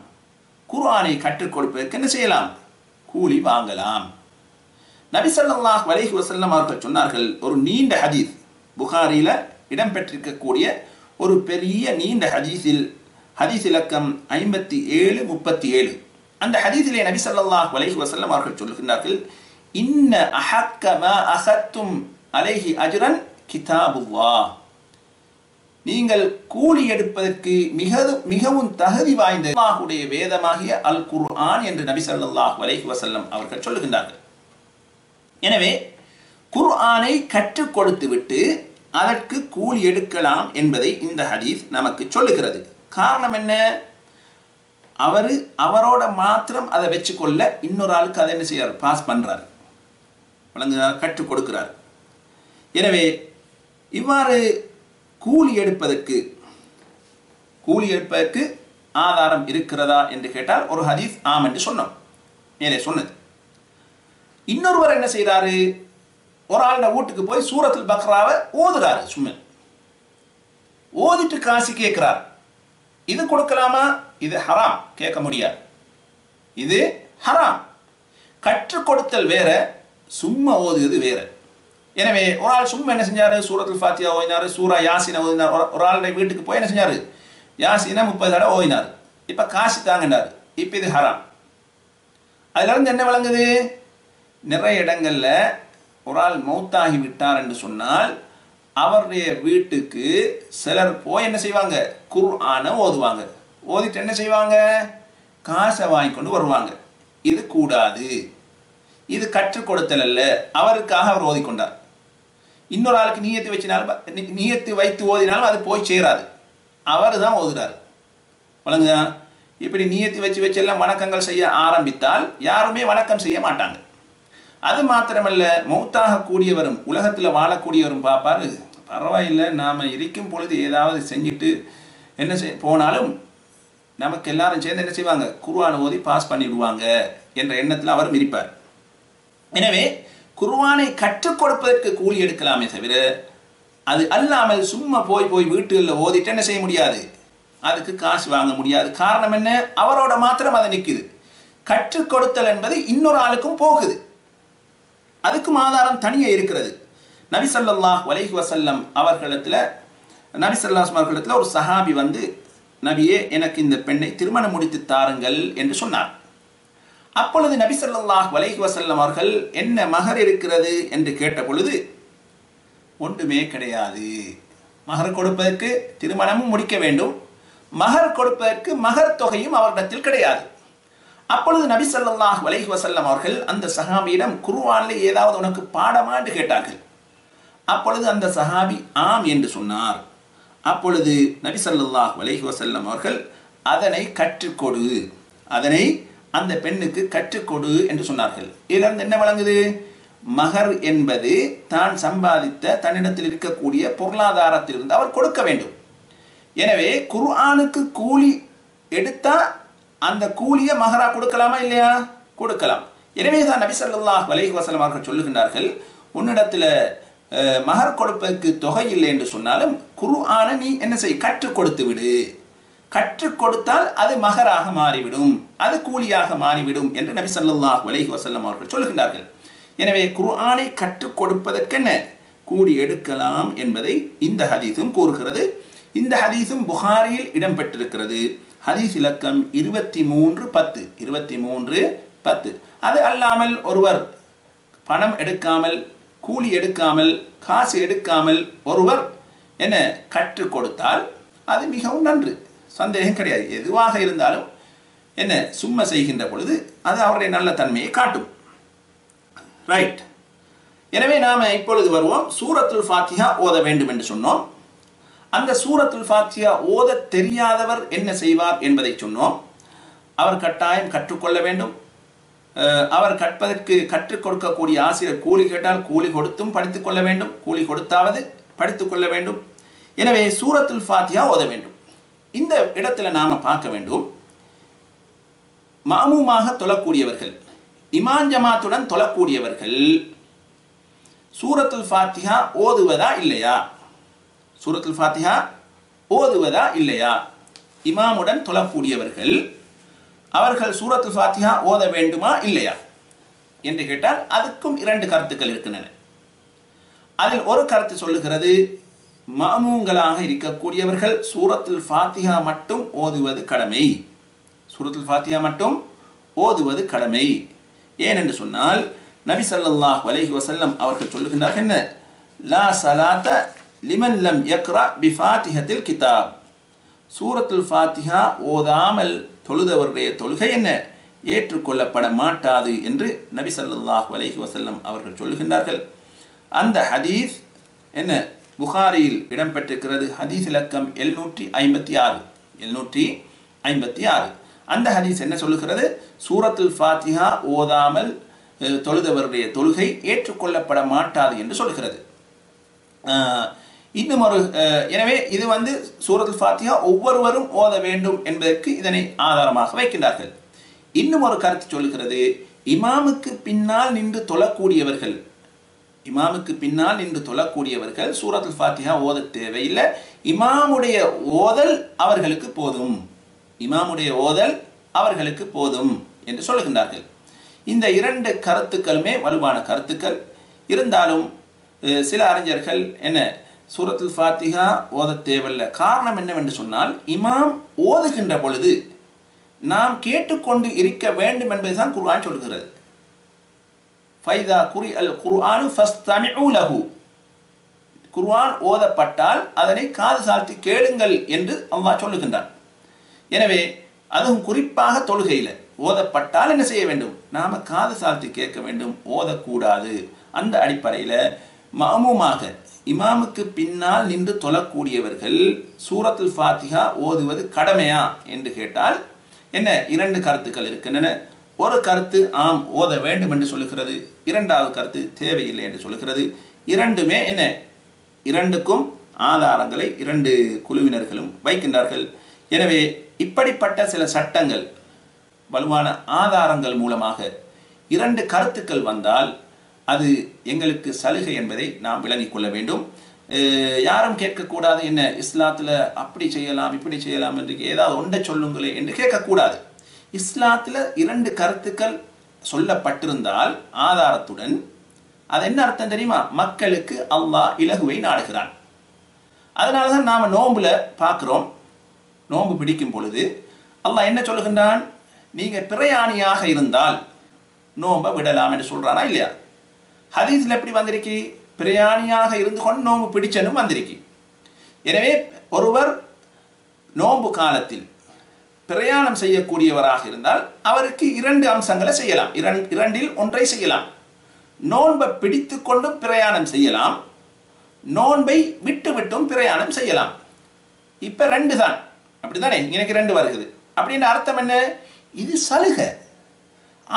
குர்ஆனை கற்றுக் கொடுப்பதற்கு என்ன செய்யலாம்? கூலி வாங்கலாம். நபி ஸல்லல்லாஹு அலைஹி வஸல்லம் அவர்கள் சொன்னார்கள், ஒரு நீண்ட ஹதீஸ், புகாரில இடம்பெற்றிருக்கக்கூடிய ஒரு பெரிய நீண்ட ஹதீஸ் இலக்கம் 5737. அந்த ஹதீஸிலே நபி ஸல்லல்லாஹு அலைஹி வஸல்லம் அவர்கள் சொல்லுகிறார்கள், இன்ன அஹக்க மா அஹத்தும் அலைஹி அஜ்ரன் கிதாபுல்லாஹ். நீங்கள் கூலி எடுப்பதற்கு மிகவும் தகுதி வாய்ந்த அல்லாஹ்வுடைய வேதமாகிய அல் குர்ஆன் என்று நபி ஸல்லல்லாஹு அலைஹி வஸல்லம் அவர்கள் சொல்லுகின்றார்கள். எனவே குர்ஆனை கற்றுக் கொடுத்து விட்டு அதற்கு கூலி எடுக்கலாம் என்பதை இந்த ஹதீஸ் நமக்கு சொல்லுகிறது. காரணம் என்ன? அவரோட மாத்திரம் அதை வச்சுக்கொள்ள இன்னொரு ஆளுக்கு அதை என்ன செய்யறார்? பாஸ் பண்றார், வழங்குகிறார், கற்றுக் கொடுக்கிறார். எனவே இவ்வாறு கூலி எடுப்பதற்கு ஆதாரம் இருக்கிறதா என்று கேட்டால் ஒரு ஹதீஸ் ஆம் என்று சொன்னோம், மேலே சொன்னது. இன்னொருவர் என்ன செய்யறாரு? ஒரு ஆளோட வீட்டுக்கு போய் சூரத்துல் பக்ராவை ஓதுறாரு. சும்மா ஓதிட்டு காசு கேட்கிறார். இது கொடுக்கலாமா? இது ஹராம், கேட்க முடியாது. இது ஹராம். கற்றுக் கொடுத்தல் வேற, சும்மா ஓதுவது வேற. எனவே ஒரு ஆள் சும்மா என்ன செஞ்சாரு? சூரத்துல் ஃபாத்திஹா ஓதினாரு, சூரா யாசினை ஓதினார். ஒரு ஆளுடைய வீட்டுக்கு போய் என்ன செஞ்சாரு? யாசினை 30 தடவை ஓதினார். இப்ப காசு தாங்கினார். இப்ப இது ஹராம். அதுல இருந்து என்ன விளங்குது? நிறைய இடங்கள்ல ஒரு ஆள் மௌத்தாகி விட்டார் என்று சொன்னால் அவருடைய வீட்டுக்கு சிலர் போய் என்ன செய்வாங்க? குர்ஆனை ஓதுவாங்க. ஓதிட்டு என்ன செய்வாங்க? காசை வாங்கி கொண்டு வருவாங்க. இது கூடாது. இது கற்றுக் கொடுத்தல் அல்ல. அவருக்காக அவர் ஓதிக்கொண்டார். இன்னொரு ஆளுக்கு நீயத்து வைத்து ஓதினாலும் அது போய் சேராது. அவர் தான் ஓதுறாரு. வழங்குதா? இப்படி நீயத்து வச்சு எல்லாம் வணக்கங்கள் செய்ய ஆரம்பித்தால் யாருமே வணக்கம் செய்ய மாட்டாங்க. அது மாத்திரமல்ல, மௌத்தாக கூடியவரும் உலகத்தில் வாழக்கூடியவரும் பார்ப்பாரு, பரவாயில்லை, நாம் இருக்கும் பொழுது ஏதாவது செஞ்சுட்டு என்ன போனாலும் நமக்கு எல்லாரும் சேர்ந்து என்ன செய்வாங்க? குர்ஆனை ஓதி பாஸ் பண்ணிடுவாங்க என்ற எண்ணத்தில் அவர் இருப்பார். எனவே குர்ஆனை கற்றுக் கொடுப்பதற்கு கூலி எடுக்கலாமே தவிர அது அல்லாமல் சும்மா போய் வீட்டுகளில் ஓதிட்டு என்ன செய்ய முடியாது? அதுக்கு காசு வாங்க முடியாது. காரணம் என்ன? அவரோட மாத்திரம் அதை நிற்குது. கற்றுக் கொடுத்தல் என்பது இன்னொரு ஆளுக்கும் போகுது. அதுக்கும் ஆதாரம் தனியே இருக்கிறது. நபி ஸல்லல்லாஹு அலைஹி வஸல்லம் அவர்களிடத்தில் ஒரு சஹாபி வந்து, நபியே, எனக்கு இந்த பெண்ணை திருமணம் முடித்து தாருங்கள் என்று சொன்னார். அப்பொழுது நபி ஸல்லல்லாஹு அலைஹி வஸல்லம் அவர்கள், என்ன மகர் இருக்கிறது என்று கேட்ட பொழுது, ஒன்றுமே கிடையாது. மகர் கொடுப்பதற்கு திருமணமும் முடிக்க வேண்டும், மகர் கொடுப்பதற்கு மகர் தொகையும் அவரிடத்தில் கிடையாது. அப்பொழுது நபி ஸல்லல்லாஹு அலைஹி வஸல்லம் அவர்கள் அந்த சஹாபியிடம், குர்ஆனில் ஏதாவது உனக்கு பாடமா என்று கேட்டார்கள். அப்பொழுது அந்த சஹாபி ஆம் என்று சொன்னார். அப்பொழுது நபி ஸல்லல்லாஹு அலைஹி வஸல்லம் அவர்கள், அதனை கற்றுக்கொடு, அதனை அந்த பெண்ணுக்கு கற்றுக்கொடு என்று சொன்னார்கள். இதிலிருந்து என்ன வழங்குது? மகர் என்பது தான் சம்பாதித்த தன்னிடத்தில் இருக்கக்கூடிய பொருளாதாரத்திலிருந்து அவர் கொடுக்க வேண்டும். எனவே குர்ஆனுக்கு கூலி எடுத்தா அந்த கூலியை மகரா கொடுக்கலாமா இல்லையா? கொடுக்கலாம். எனவே தான் நபி ஸல்லல்லாஹு அலைஹி வஸல்லம் அவர்கள் சொல்லுகின்றார்கள், உன்னிடத்தில் மகர் கொடுப்பதற்கு தொகை இல்லை என்று சொன்னாலும் குர்ஆனை நீ என்ன செய்? கற்றுக் கொடுத்து விடு. கற்றுக் கொடுத்தால் அது மகராக மாறிவிடும், அது கூலியாக மாறிவிடும் என்று நபி ஸல்லல்லாஹு அலைஹி வஸல்லம் அவர்கள் சொல்லுகின்றார்கள். எனவே குர்ஆனை கற்றுக் கொடுப்பதற்கென்ன கூலி எடுக்கலாம் என்பதை இந்த ஹதீஸும் கூறுகிறது. இந்த ஹதீஸும் புகாரியில் இடம்பெற்றிருக்கிறது. ஹதீஸ் இலக்கம் 2310. அது அல்லாமல் ஒருவர் பணம் எடுக்காமல், கூலி எடுக்காமல், காசு எடுக்காமல் ஒருவர் என்ன கற்றுக் கொடுத்தால் அது மிகவும் நன்று, சந்தேகம் கிடையாது. எதுவாக இருந்தாலும் என்ன சும்மா செய்கின்ற பொழுது அது அவருடைய நல்ல தன்மையை காட்டும். ரைட். எனவே நாம இப்பொழுது வருவோம். சூரத்துல் ஃபாத்திஹா ஓத வேண்டும் என்று சொன்னோம். அந்த சூரத்துல் ஃபாத்திஹா ஓத தெரியாதவர் என்ன செய்வார் என்பதை சொன்னோம். அவர் கட்டாயம் கற்றுக்கொள்ள வேண்டும். அவர் கற்றுக் கொடுக்கக்கூடிய ஆசிரியர் கூலி கேட்டால் கூலி கொடுத்தும் படித்துக் கொள்ள வேண்டும், கூலி கொடுத்தாவது படித்துக் கொள்ள வேண்டும். எனவே சூரத்துல் ஃபாத்திஹா ஓத வேண்டும். இந்த இடத்துல நாம பார்க்க வேண்டும், மாமூமாக தொழக்கூடியவர்கள் இமாம் ஜமாத்துடன் தொழக்கூடியவர்கள் சூரத்துல் ஃபாத்திஹா ஓதுவதா இல்லையா? சூரத்துல் ஃபாத்திஹா ஓதுவதா இல்லையா? இமாமுடன் தொழக்கூடியவர்கள் அவர்கள் சூரத்துல் ஃபாத்திஹா ஓத வேண்டுமா இல்லையா என்று கேட்டால் அதுக்கும் 2 கருத்துக்கள் இருக்கின்றன. அதில் ஒரு கருத்து சொல்லுகிறது, மஅமூங்களாக இருக்கக்கூடியவர்கள் சூரத்துல் ஃபாத்திஹா மட்டும் ஓதுவது கடமை. சூரத்துல் ஃபாத்திஹா மட்டும் ஓதுவது கடமை. ஏனென்று சொன்னால் நபி ஸல்லல்லாஹு அலைஹி வஸல்லம் அவர்கள் சொல்லுகின்றார்கள், என்ன, லா ஸலாத லிமன் லம் யக்ரா பிஃபாத்திஹத்தில் கிதாப். சூரத்துல் ஃபாத்திஹா ஓதாமல் தொழுதவருடைய தொழுகை என்ன, ஏற்றுக்கொள்ளப்பட மாட்டாது என்று நபி ஸல்லல்லாஹு அலைஹி வஸல்லம் அவர்கள் சொல்லுகின்றார்கள். அந்த ஹதீஸ் என்ன, புகாரியில் இடம்பெற்றிருக்கிறது. ஹதீஸ் இலக்கம் 756. 756. அந்த ஹதீஸ் என்ன சொல்லுகிறது? சூரத்துல் ஃபாத்திஹா ஓதாமல் தொழுதவருடைய தொழுகை ஏற்றுக்கொள்ளப்பட மாட்டாது என்று சொல்கிறது. இன்னும் ஒரு எனவே இது சூரத்துல் ஃபாத்திஹா ஒவ்வொருவரும் ஓத வேண்டும் என்பதற்கு இதனை ஆதாரமாக வைக்கின்றார்கள். இன்னும் ஒரு கருத்து சொல்கிறது, இமாமுக்கு பின்னால் நின்று தொழக்கூடியவர்கள் சூரத்துல் ஃபாத்திஹா ஓத தேவையில்லை, இமாமுடைய ஓதல் அவர்களுக்கு போதும் என்று சொல்லுகின்றார்கள். இந்த 2 கருத்துக்களுமே வலுவான கருத்துக்கள். இருந்தாலும் சில அறிஞர்கள் என்ன, சூரத்துல் ஃபாத்திஹா ஓத தேவையில்லை. காரணம் என்னவென்று சொன்னால், இமாம் ஓதுகின்ற பொழுது நாம் கேட்டுக்கொண்டு இருக்க வேண்டும் என்பதுதான் குர்ஆன் சொல்கிறது. ஃபைதா குரிஅல் குர்ஆனு ஃபஸ்தமிஉ லஹு. குர்ஆன் ஓதப்பட்டால் அதனை காது சாய்த்து கேளுங்கள் என்று அல்லாஹ் சொல்லுகின்றான். எனவே அதுவும் குறிப்பாக தொழுகையில் ஓதப்பட்டால் என்ன செய்ய வேண்டும்? நாம காது சாய்த்து கேட்க வேண்டும், ஓதக்கூடாது. அந்த அடிப்படையில் மஅமூமாக இமாமுக்கு பின்னால் நின்று தொழக்கூடியவர்கள் சூரத்துல் ஃபாத்திஹா ஓதுவது கடமையா என்று கேட்டால் என்ன, 2 கருத்துக்கள் இருக்கின்றன. ஒரு கருத்து ஆம் ஓத வேண்டும் என்று சொல்லுகிறது, 2வது கருத்து தேவையில்லை என்று சொல்லுகிறது. இரண்டுமே என்ன, 2க்கும் ஆதாரங்களை 2 குழுவினர்களும் வைக்கின்றார்கள். எனவே இப்படிப்பட்ட சில சட்டங்கள், வலுவான ஆதாரங்கள் மூலமாக 2 கருத்துக்கள் வந்தால் அது எங்களுக்கு சலுகை என்பதை நாம் விளங்கிக் கொள்ள வேண்டும். யாரும் கேட்கக்கூடாது, என்ன இஸ்லாத்தில் அப்படி செய்யலாம் இப்படி செய்யலாம் என்று ஏதாவது ஒன்றை சொல்லுங்களே என்று கேட்கக்கூடாது. இஸ்லாத்தில் 2 கருத்துக்கள் சொல்லப்பட்டிருந்தால் ஆதாரத்துடன், அது என்ன அர்த்தம் தெரியுமா? மக்களுக்கு அல்லாஹ் இலகுவை நாடுகிறான். அதனால தான் நாம் நோன்புல பார்க்குறோம், நோன்பு பிடிக்கும் பொழுது அல்லாஹ் என்ன சொல்லுகின்றான்? நீங்கள் பிரயாணியாக இருந்தால் நோன்பை விடலாம் என்று சொல்கிறானா இல்லையா? ஹதீஸில் எப்படி வந்திருக்கு? பிரயாணியாக இருந்து கொண்டு நோன்பு பிடிச்சனும் வந்திருக்கு. எனவே ஒருவர் நோன்பு காலத்தில் பிரயாணம் செய்யக்கூடியவராக இருந்தால் அவருக்கு 2 அம்சங்களை செய்யலாம், 2ல் ஒன்றை செய்யலாம். நோன்பை பிடித்து கொண்டும் பிரயாணம் செய்யலாம், நோன்பை விட்டு விட்டும் பிரயாணம் செய்யலாம். இப்ப 2 தான், அப்படித்தானே? எனக்கு 2 வருகிறது. அப்படின்னு அர்த்தம் என்ன? இது சலுகை.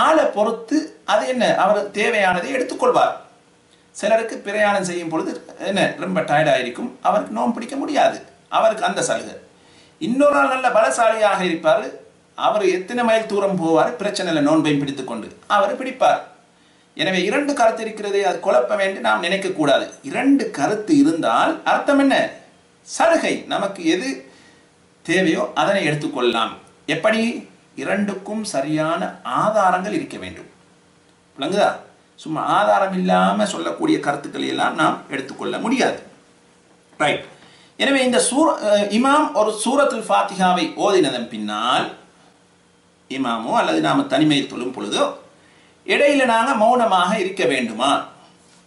ஆளை பொறுத்து அது என்ன, அவர் தேவையானதை எடுத்துக்கொள்வார். சிலருக்கு பிரயாணம் செய்யும் பொழுது என்ன ரொம்ப டயர்டாயிருக்கும், அவருக்கு நோன்பு பிடிக்க முடியாது, அவருக்கு அந்த சலுகை. இன்னொரு ஆள் நல்ல பலசாலியாக இருப்பார், அவர் எத்தனை மைல் தூரம் போவார், பிரச்சனை இல்லை, நோன்பையும் பிடித்து கொண்டு அவர் பிடிப்பார். எனவே 2 கருத்து இருக்கிறது, அது குழப்பம் என்று நாம் நினைக்கக்கூடாது. 2 கருத்து இருந்தால் அர்த்தம் என்ன? சலுகை. நமக்கு எது தேவையோ அதனை எடுத்துக்கொள்ளலாம். எப்படி? 2க்கும் சரியான ஆதாரங்கள் இருக்க வேண்டும். விளங்குதா? சும்மா ஆதாரம் இல்லாமல் சொல்லக்கூடிய கருத்துக்களை எல்லாம் நாம் எடுத்துக்கொள்ள முடியாது. ரைட். எனவே இந்த இமாம் ஒரு சூரத்துல் ஃபாத்திஹாவை ஓதினதன் பின்னால், இமாமோ அல்லது நாம் தனிமையில் தொழும் பொழுதோ இடையில நாங்கள் மௌனமாக இருக்க வேண்டுமா?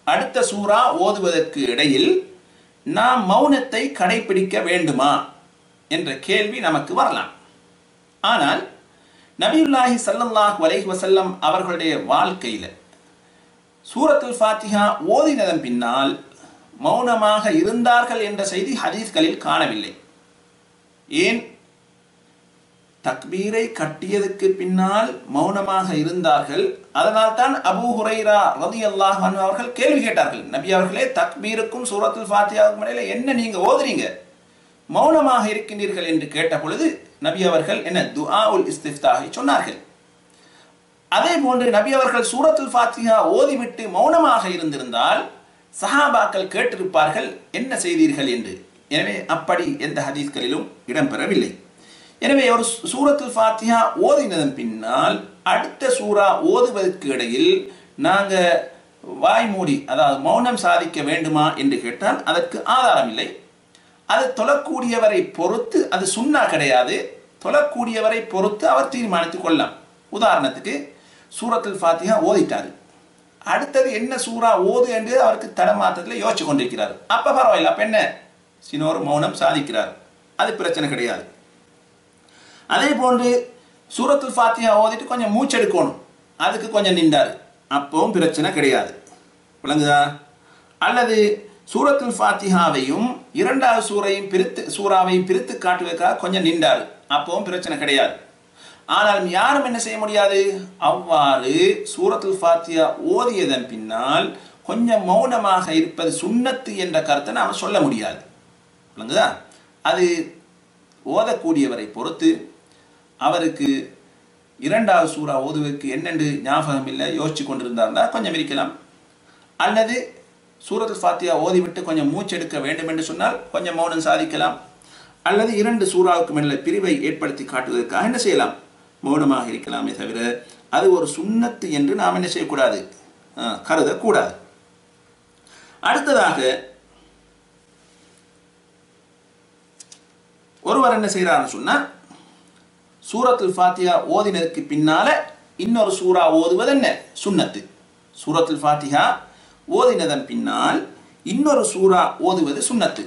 அடுத்த சூரா ஓதுவதற்கு இடையில் நாம் மௌனத்தை கடைபிடிக்க வேண்டுமா என்ற கேள்வி நமக்கு வரலாம். ஆனால் நபியுல்லாஹி ஸல்லல்லாஹு அலைஹி வஸல்லம் அவர்களுடைய வாழ்க்கையில் சூரத்துல் ஃபாத்திஹா ஓதினதன் பின்னால் மௌனமாக இருந்தார்கள் என்ற செய்தி ஹதீஸ்களில் காணவில்லை. ஏன்? தக்பீரை கட்டியதுக்கு பின்னால் மௌனமாக இருந்தார்கள். அதனால் தான் அபூ ஹுரைரா ரலியல்லாஹு அன்ஹு அவர்கள் கேள்வி கேட்டார்கள், நபி அவர்களே, தக்பீருக்கும் சூரத்துல் ஃபாத்திஹாவுக்கும் இடையில என்ன நீங்க ஓதுறீங்க, மௌனமாக இருக்கின்றீர்கள் என்று கேட்ட பொழுது நபி அவர்கள் என்ன துஆஉல் இஸ்திஃப்தாஹை சொன்னார்கள். அதே போன்று நபி அவர்கள் சூரத்துல் ஃபாத்திஹா ஓதிவிட்டு மௌனமாக இருந்திருந்தால் சஹாபாக்கள் கேட்டிருப்பார்கள் என்ன செய்தீர்கள் என்று. எனவே அப்படி எந்த ஹதீஸ்களிலும் இடம்பெறவில்லை. எனவே ஒரு சூரத்துல் ஃபாத்திஹா ஓதினதன் பின்னால் அடுத்த சூரா ஓதுவதற்கு இடையில் நாங்கள் வாய் மூடி அதாவது மௌனம் சாதிக்க வேண்டுமா என்று கேட்டால் அதற்கு ஆதாரம் இல்லை. அது தொழக்கூடியவரை பொறுத்து, அது சுன்னா கிடையாது, தொழக்கூடியவரை பொறுத்து அவர் தீர்மானித்துக் கொள்ளலாம். உதாரணத்துக்கு சூரத்துல் ஃபாத்திஹா ஓதிட்டார், அடுத்தது என்ன சூரா ஓது என்று அவருக்கு தடமாற்றத்தில் யோசிச்சு கொண்டிருக்கிறார். அப்போ பரவாயில்ல, அப்போ என்ன சினோர் மௌனம் சாதிக்கிறார், அது பிரச்சனை கிடையாது. அதே போன்று சூரத்துல் ஃபாத்திஹா ஓதிட்டு கொஞ்சம் மூச்செடுக்கணும், அதுக்கு கொஞ்சம் நின்றார், அப்பவும் பிரச்சனை கிடையாது. விளங்குதா? அல்லது சூரத்துல் ஃபாத்திஹாவையும் இரண்டாவது சூறாவையும் பிரித்து காட்டுவதற்காக கொஞ்சம் நின்றார், அப்பவும் பிரச்சனை கிடையாது. ஆனால் யாரும் என்ன செய்ய முடியாது, அவ்வாறு சூரத்துல் ஃபாத்திஹா ஓதியதன் பின்னால் கொஞ்சம் மௌனமாக இருப்பது சுன்னத்து என்ற கருத்தை நாம் சொல்ல முடியாது. விளங்குதா? அது ஓதக்கூடியவரை பொறுத்து, அவருக்கு இரண்டாவது சூறா ஓதுவதற்கு என்னென்று ஞாபகம் இல்லை, யோசிச்சு கொண்டிருந்தார்னா கொஞ்சம் இருக்கலாம். அல்லது சூரத்துல் ஃபாத்திஹா ஓதிவிட்டு கொஞ்சம் மூச்செடுக்க வேண்டும் என்று சொன்னால் கொஞ்சம் மௌனம் சாதிக்கலாம். அல்லது இரண்டு சூறாவுக்கு மேல பிரிவை ஏற்படுத்தி காட்டுவதற்காக என்ன செய்யலாம், மௌனமாக இருக்கலாமே தவிர அது ஒரு சுன்னத்து என்று நாம் என்ன செய்யக்கூடாது, கருதக்கூடாது. அடுத்ததாக ஒருவர் என்ன செய்யறாருன்னு சொன்னா, சூரத்துல் ஃபாத்திஹா ஓதினதுக்கு பின்னால இன்னொரு சூறா ஓதுவது என்ன சுன்னத்து. சூரத்துல் ஃபாத்திஹா ஓதினதன் பின்னால் இன்னொரு சூறா ஓதுவது சுன்னத்து.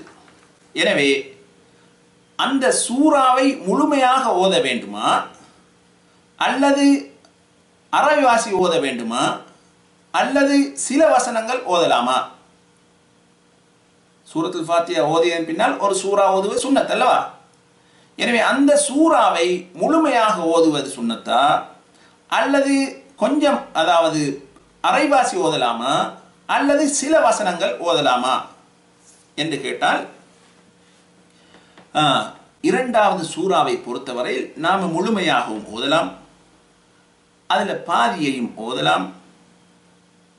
எனவே அந்த சூறாவை முழுமையாக ஓத வேண்டுமா அல்லது அரைவாசி ஓத வேண்டுமா அல்லது சில வசனங்கள் ஓதலாமா? சூரத்துல் ஃபாத்திஹா ஓதியதன் பின்னால் ஒரு சூறா ஓதுவது சுன்னத் அல்லவா? எனவே அந்த சூறாவை முழுமையாக ஓதுவது சுன்னத்தா அல்லது கொஞ்சம் அதாவது அரைவாசி ஓதலாமா அல்லது சில வசனங்கள் ஓதலாமா என்று கேட்டால், இரண்டாவது சூறாவை பொறுத்தவரையில் நாம் முழுமையாகவும் ஓதலாம், அதில் பாதியையும் ஓதலாம்,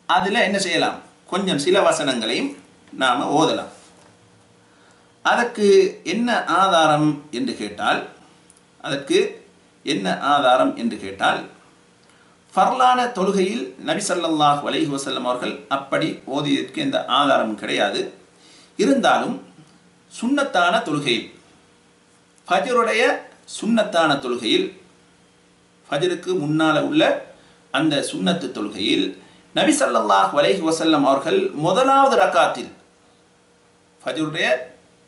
அதில் என்ன செய்யலாம், கொஞ்சம் சில வசனங்களையும் நாம் ஓதலாம். அதற்கு என்ன ஆதாரம் என்று கேட்டால் ஃபர்லான தொழுகையில் நபி ஸல்லல்லாஹு அலைஹி வஸல்லம் அவர்கள் அப்படி ஓதியதற்கு எந்த ஆதாரமும் கிடையாது. இருந்தாலும் சுன்னத்தான தொழுகையில், ஃபஜ்ருடைய சுன்னத்தான தொழுகையில், ஃபஜ்ருக்கு முன்னால் உள்ள அந்த சுன்னத்து தொழுகையில் நபி ஸல்லல்லாஹு அலைஹி வஸல்லம் அவர்கள் முதலாவது ரக்காத்தில், ஃபஜ்ருடைய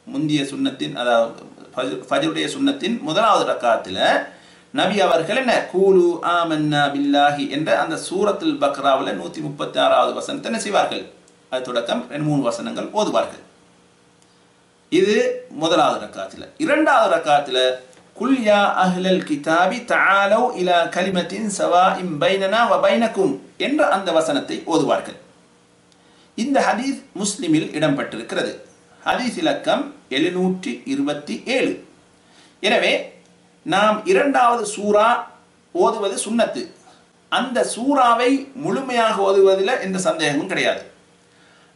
முந்திய சுன்னத்தின் அதாவது ஃபஜ்ருடைய சுன்னத்தின் முதலாவது ரக்காத்தில் நபி அவர்கள் என்ன கூலு ஆமன்னா பில்லாஹி என்ற அந்த சூரத்துல் பக்ராவில் 136வது வசனத்தை என்ன செய்வார்கள், அது தொடக்கம் 2-3 வசனங்கள் ஓதுவார்கள். இது முதலாவது ரக்காத்தில். இரண்டாவது ரக்காத்தில் குல் யா அஹ்லல் கிதாபி தஆலௌ இலா கலிமத்தின் சவாஇம் பைனனா வ பைனக்கும் என்ற அந்த வசனத்தை ஓதுவார்கள். இந்த ஹதீஸ் முஸ்லிமில் இடம்பெற்றிருக்கிறது. ஹதீஸ் இலக்கம் 727. எனவே நாம் இரண்டாவது சூரா ஓதுவது சுன்னத்து. அந்த சூறாவை முழுமையாக ஓதுவதில் எந்த சந்தேகமும் கிடையாது.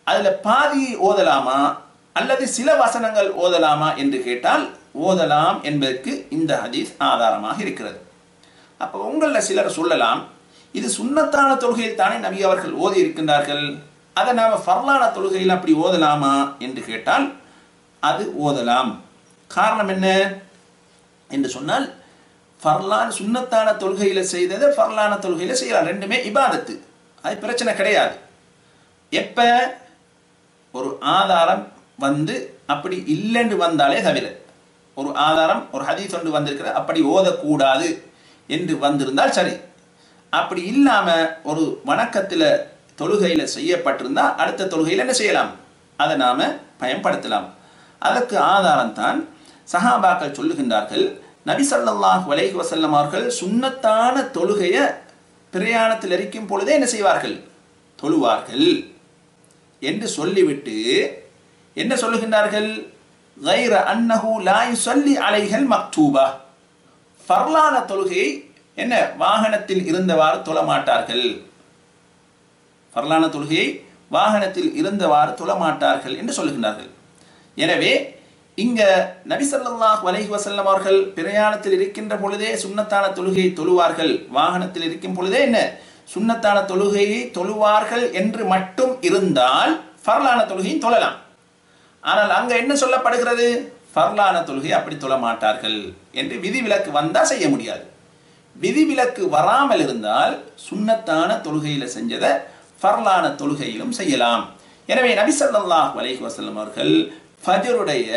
அதில் பாதி ஓதலாமா அல்லது சில வசனங்கள் ஓதலாமா என்று கேட்டால் ஓதலாம் என்பதற்கு இந்த ஹதீஸ் ஆதாரமாக இருக்கிறது. அப்போ உங்களில் சிலர் சொல்லலாம், இது சுன்னத்தான தொழுகையில் தானே நபி அவர்கள் ஓதி இருக்கின்றார்கள், அதை நாம் ஃபர்லான தொழுகையில் அப்படி ஓதலாமா என்று கேட்டால் அது ஓதலாம். காரணம் என்ன என்று சொன்னால், ஃபர்லான் சுன்னத்தான தொழுகையில் செய்ததை ஃபர்லான தொழுகையில் செய்யலாம், ரெண்டுமே இபாதத்து, அது பிரச்சனை கிடையாது. எப்போ ஒரு ஆதாரம் வந்து அப்படி இல்லைன்னு வந்தாலே தவிர, ஒரு ஆதாரம் ஒரு ஹதீஸ் ஒன்று வந்திருக்கிற அப்படி ஓதக்கூடாது என்று வந்திருந்தால் சரி. அப்படி இல்லாமல் ஒரு வணக்கத்தில் தொழுகையில் செய்யப்பட்டிருந்தால் அடுத்த தொழுகையில் என்ன செய்யலாம், அதை நாம் பயன்படுத்தலாம். அதற்கு ஆதாரம் தான் சஹாபாக்கள் சொல்லுகின்றார்கள், நபி ஸல்லல்லாஹு அலைஹி வஸல்லம் அவர்கள் சுன்னத்தான தொழுகையை பிரயாணத்தில் இருக்கும் பொழுதே என்ன செய்வார்கள், தொழுவார்கள் என்று சொல்லிவிட்டு என்ன சொல்லுகின்றார்கள், கைர அன்னஹு லா யுஸல்லி அலைஹல் மக்தூபா, ஃபர்லான தொழுகையை என்ன வாகனத்தில் இருந்தவாறு தொழமாட்டார்கள். ஃபர்லான தொழுகையை வாகனத்தில் இருந்தவாறு தொழமாட்டார்கள் என்று சொல்லுகின்றார்கள். எனவே இங்க நபி ஸல்லல்லாஹு அலைஹி வஸல்லம் அவர்கள் பிரயாணத்தில் இருக்கின்ற பொழுதே சுன்னத்தான தொழுகையை தொழுவார்கள், வாகனத்தில் இருக்கும் பொழுதே என்ன சுன்னத்தான தொழுகையை தொழுவார்கள் என்று மட்டும் இருந்தால் ஃபர்லான தொழுகையும் தொழலாம். ஆனால் அங்க என்ன சொல்லப்படுகிறது? ஃபர்லான தொழுகை அப்படி தொழ மாட்டார்கள் என்று விதிவிலக்கு வந்தா செய்ய முடியாது. விதிவிலக்கு வராமல் இருந்தால் சுன்னத்தான தொழுகையில செஞ்சதை ஃபர்லான தொழுகையிலும் செய்யலாம். எனவே நபி ஸல்லல்லாஹு அலைஹி வஸல்லம் அவர்கள் ஃபஜ்ருடைய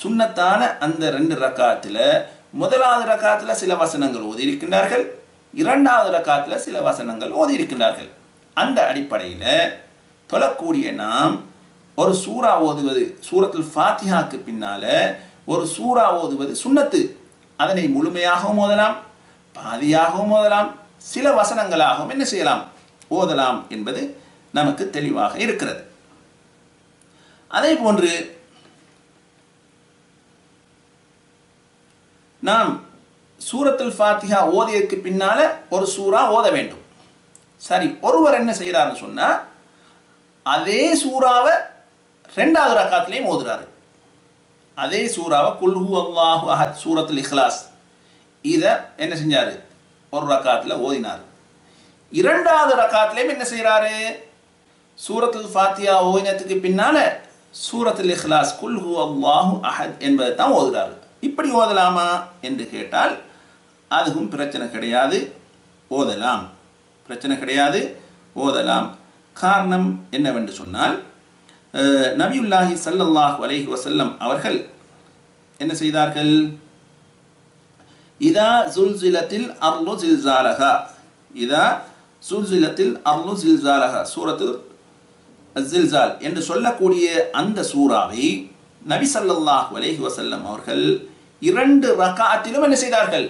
சுன்னத்தான அந்த 2 ரக்காத்துல முதலாவது ரக்காத்துல சில வசனங்கள் ஓதி இருக்கின்றார்கள், இரண்டாவது ரக்காத்துல சில வசனங்கள் ஓதி இருக்கின்றார்கள். அந்த அடிப்படையில தொழக்கூடிய நாம் ஒரு சூரா ஓதுவது, சூரத்துல் ஃபாத்திஹாக்கு பின்னால ஒரு சூரா ஓதுவது சுன்னத்து. அதனை முழுமையாகவும் ஓதலாம், பாதியாகவும் ஓதலாம், சில வசனங்களாகவும் என்ன செய்யலாம் ஓதலாம் என்பது நமக்கு தெளிவாக இருக்கிறது. அதே போன்று நாம் சூரத்துல் ஃபாத்திஹா ஓதியதற்கு பின்னால ஒரு சூரா ஓத வேண்டும். சரி, ஒருவர் என்ன செய்யறாருன்னு சொன்னா அதே சூறாவை 2வது ரக்காத்திலையும் ஓதுறாரு. அதே சூறாவை குல் ஹுவல்லாஹு அஹத் சூரத்துல் இக்லாஸ் இத என்ன செஞ்சாரு ஒரு ரக்காத்துல ஓதினார். 2வது ரக்காத்திலையும் என்ன செய்யறாரு சூரத்துல் ஃபாத்திஹா ஓதினதுக்கு பின்னால சூரத்துல் இக்லாஸ் குல் ஹுவல்லாஹு அஹத் என்பதை தான் ஓதுறாரு. இப்படி ஓதலாமா என்று கேட்டால் அதுவும் பிரச்சனை கிடையாது, ஓதலாம். பிரச்சனை கிடையாது, ஓதலாம். காரணம் என்னவென்று சொன்னால் நபியுல்லாஹி ஸல்லல்லாஹு அலைஹி வஸல்லம் அவர்கள் என்ன செய்தார்கள்? இதா ஸுல்ஸிலத்தில் அர்லு ஸில்ஸாலஹா, இதா ஸுல்ஸிலத்தில் அர்லு ஸில்ஸாலஹா சூரத்துல் அஸ்ஸில்ஸால் என்று சொல்லக்கூடிய அந்த சூறாவை நபி ஸல்லல்லாஹு அலைஹி வஸல்லம் அவர்கள் 2 ரக்காத்திலும் என்ன செய்தார்கள்?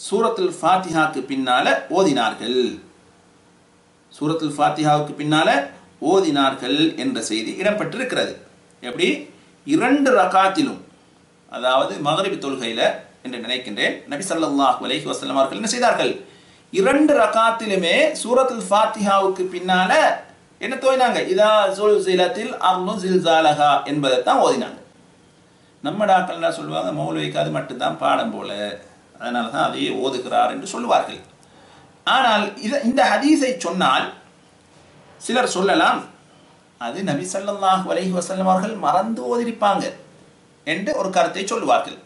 சூரத்துல் ஃபாத்திஹாக்கு பின்னால ஓதினார்கள். சூரத்துல் ஃபாத்திஹாவுக்கு பின்னால ஓதினார்கள் என்ற செய்தி இடம்பெற்றிருக்கிறது. எப்படி? 2 ரக்காத்திலும், அதாவது மக்ரிப் தொழுகையில என்று நினைக்கின்றேன், நபி ஸல்லல்லாஹு அலைஹி வஸல்லம் அவர்கள் என்ன செய்தார்கள்? 2 ரக்காத்திலுமே சூரத்துல் ஃபாத்திஹாவுக்கு பின்னால என்ன தோதினாங்க? இதா ஸுல்ஸிலத்தில் அர்லு ஸில்ஸாலஹா என்பதை தான் ஓதினாங்க. நம்ம டாக்கள்லாம் சொல்லுவாங்க மௌலவிக்கு அது மட்டும்தான் பாடம் போல, அதனால தான் அதையே ஓதுகிறார் என்று சொல்லுவார்கள். ஆனால் இந்த ஹதீஸை சொன்னால் சிலர் சொல்லலாம் அது நபி ஸல்லல்லாஹு அலைஹி வஸல்லம் அவர்கள் மறந்து ஓதிருப்பாங்க என்று ஒரு கருத்தை சொல்லுவார்கள்.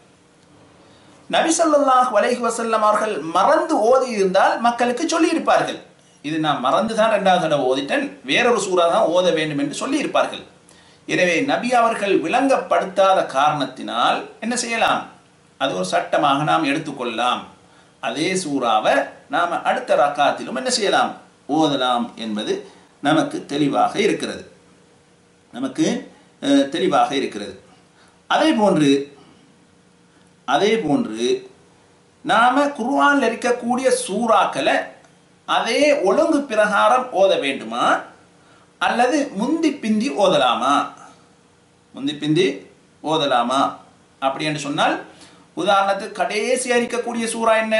நபி ஸல்லல்லாஹு அலைஹி வஸல்லம் அவர்கள் மறந்து ஓதி இருந்தால் மக்களுக்கு சொல்லி இருப்பார்கள், இது நான் மறந்து தான் 2வது தடவை ஓதிட்டேன், வேறொரு சூறா தான் ஓத வேண்டும் என்று சொல்லி இருப்பார்கள். எனவே நபி அவர்கள் விளங்கப்படுத்தாத காரணத்தினால் என்ன செய்யலாம்? அது ஒரு சட்டமாக நாம் எடுத்துக்கொள்ளலாம். அதே சூறாவை நாம் அடுத்த ரக்காத்திலும் என்ன செய்யலாம்? ஓதலாம் என்பது நமக்கு தெளிவாக இருக்கிறது. அதே போன்று நாம குர்ஆன்ல இருக்கக்கூடிய சூறாக்களை அதே ஒழுங்கு பிரகாரம் ஓத வேண்டுமா அல்லது முந்தி பிந்தி ஓதலாமா? முந்தி பிந்தி ஓதலாமா அப்படி என்று சொன்னால், உதாரணத்துக்கு கடைசியாக இருக்கக்கூடிய சூறா என்ன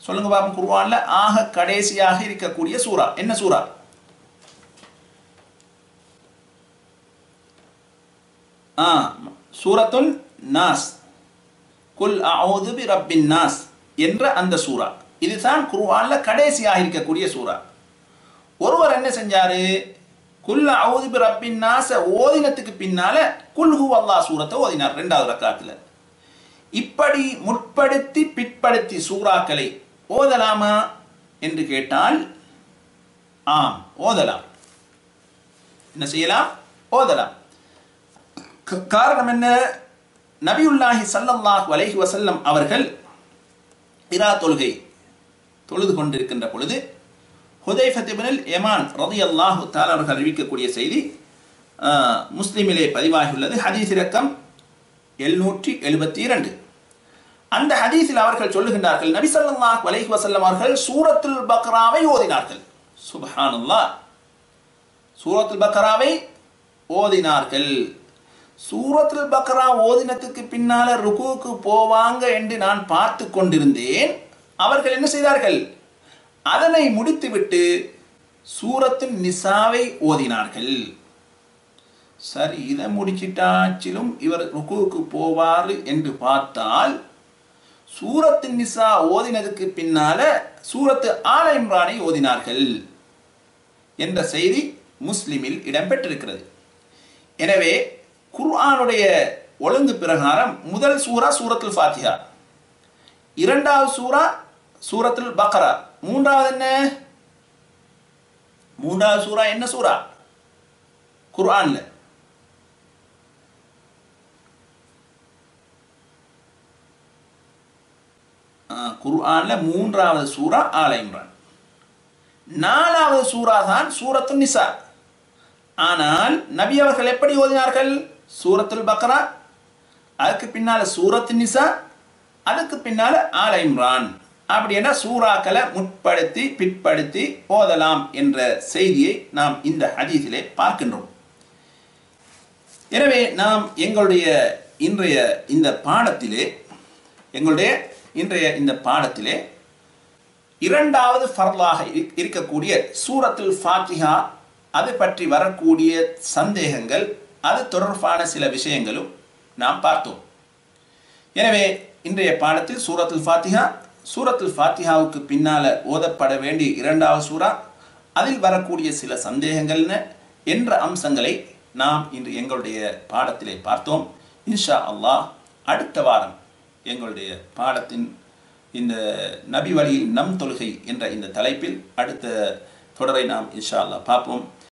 சொல்லுங்க பாப்போம். குர்ஆன்ல ஆக கடைசியாக இருக்கக்கூடிய சூறா என்ன சூறா? சூரத்துன் நாஸ், குல் அஊது பி ரப்பின் நாஸ் என்ற அந்த சூறா. இதுதான் குர்ஆன்ல கடைசியாக இருக்கக்கூடிய சூறா. ஒருவர் என்ன செஞ்சாரு? குல் அஊது பி ரப்பின் நாஸ் ஓதினத்துக்கு பின்னால குல் ஹுவல்லாஹ் சூரத்தை ஓதினார் 2வது ரக்காத்துல. இப்படி முற்படுத்தி பிற்படுத்தி சூறாக்களை ஓதலாமா என்று கேட்டால் ஆம், ஓதலாம். என்ன செய்யலாம்? ஓதலாம். காரணம் என்ன? நபியுல்லாஹி ஸல்லல்லாஹு அலைஹி வஸல்லம் அவர்கள் இரா தொழுகை தொழுது கொண்டிருக்கின்ற பொழுது ஹுதைஃபத் இப்னுல் யமான் ரலியல்லாஹு தஆலா அவர்கள் அறிவிக்கக்கூடிய செய்தி முஸ்லிமிலே பதிவாகியுள்ளது. ஹதீஸ் இலக்கம் 772. அந்த ஹதீஸில் அவர்கள் சொல்லுகின்றார்கள், நபி ஸல்லல்லாஹு அலைஹி வஸல்லம் அவர்கள் சூரத்துல் பக்ராவை ஓதினார்கள். சுப்ஹானல்லாஹ், சூரத்துல் பக்ராவை ஓதினார்கள். சூரத்துல் பக்ரா ஓதினத்துக்கு பின்னால ருக்குவுக்கு போவாங்க என்று நான் பார்த்து கொண்டிருந்தேன். அவர்கள் என்ன செய்தார்கள்? அதனை முடித்துவிட்டு சூரத்துன் நிசாவை ஓதினார்கள். சரி, இதை முடிச்சிட்டாச்சிலும் இவர் ருக்குவுக்கு போவார் என்று பார்த்தால், சூரத்துன் நிசா ஓதினதுக்கு பின்னால சூரத்து ஆல இம்ரானை ஓதினார்கள் என்ற செய்தி முஸ்லிமில் இடம்பெற்றிருக்கிறது. எனவே குர்ஆனுடைய ஒழுங்கு பிரகாரம் முதல் சூரா சூரத்துல் ஃபாத்திஹா, இரண்டாவது சூரா சூரத்துல் பக்ரா, மூன்றாவது சூரா என்ன சூரா குர்ஆன்ல? குர்ஆன்ல மூன்றாவது சூரா ஆல இம்ரான், நாலாவது சூரா தான் சூரத்துன் நிசா. ஆனால் நபி அவர்கள் எப்படி ஓதினார்கள்? சூரத்துல் பக்ரா, அதுக்கு பின்னால சூரத்துன் நிசா, அதுக்கு பின்னால ஆல இம்ரான். அப்படின்னா சூறாக்களை முற்படுத்தி பிற்படுத்தி ஓதலாம் என்ற செய்தியை நாம் இந்த ஹதீஸிலே பார்க்கின்றோம். எனவே நாம் எங்களுடைய இன்றைய இந்த பாடத்திலே இரண்டாவது ஃபர்லாக இருக்கக்கூடிய சூரத்துல் ஃபாத்திஹா, அது பற்றி வரக்கூடிய சந்தேகங்கள், அது தொடர்பான சில விஷயங்களும் நாம் பார்த்தோம். எனவே இன்றைய பாடத்தில் சூரத்துல் ஃபாத்திஹாவுக்கு பின்னால ஓதப்பட வேண்டிய இரண்டாவது சூரா, அதில் வரக்கூடிய சில சந்தேகங்கள் என்ற அம்சங்களை நாம் இன்று எங்களுடைய பாடத்திலே பார்த்தோம். இன்ஷா அல்லாஹ் அடுத்த வாரம் எங்களுடைய பாடத்தின் இந்த நபி வழியில் நம் தொழுகை என்ற இந்த தலைப்பில் அடுத்த தொடரை நாம் இன்ஷா அல்லாஹ் பார்ப்போம்.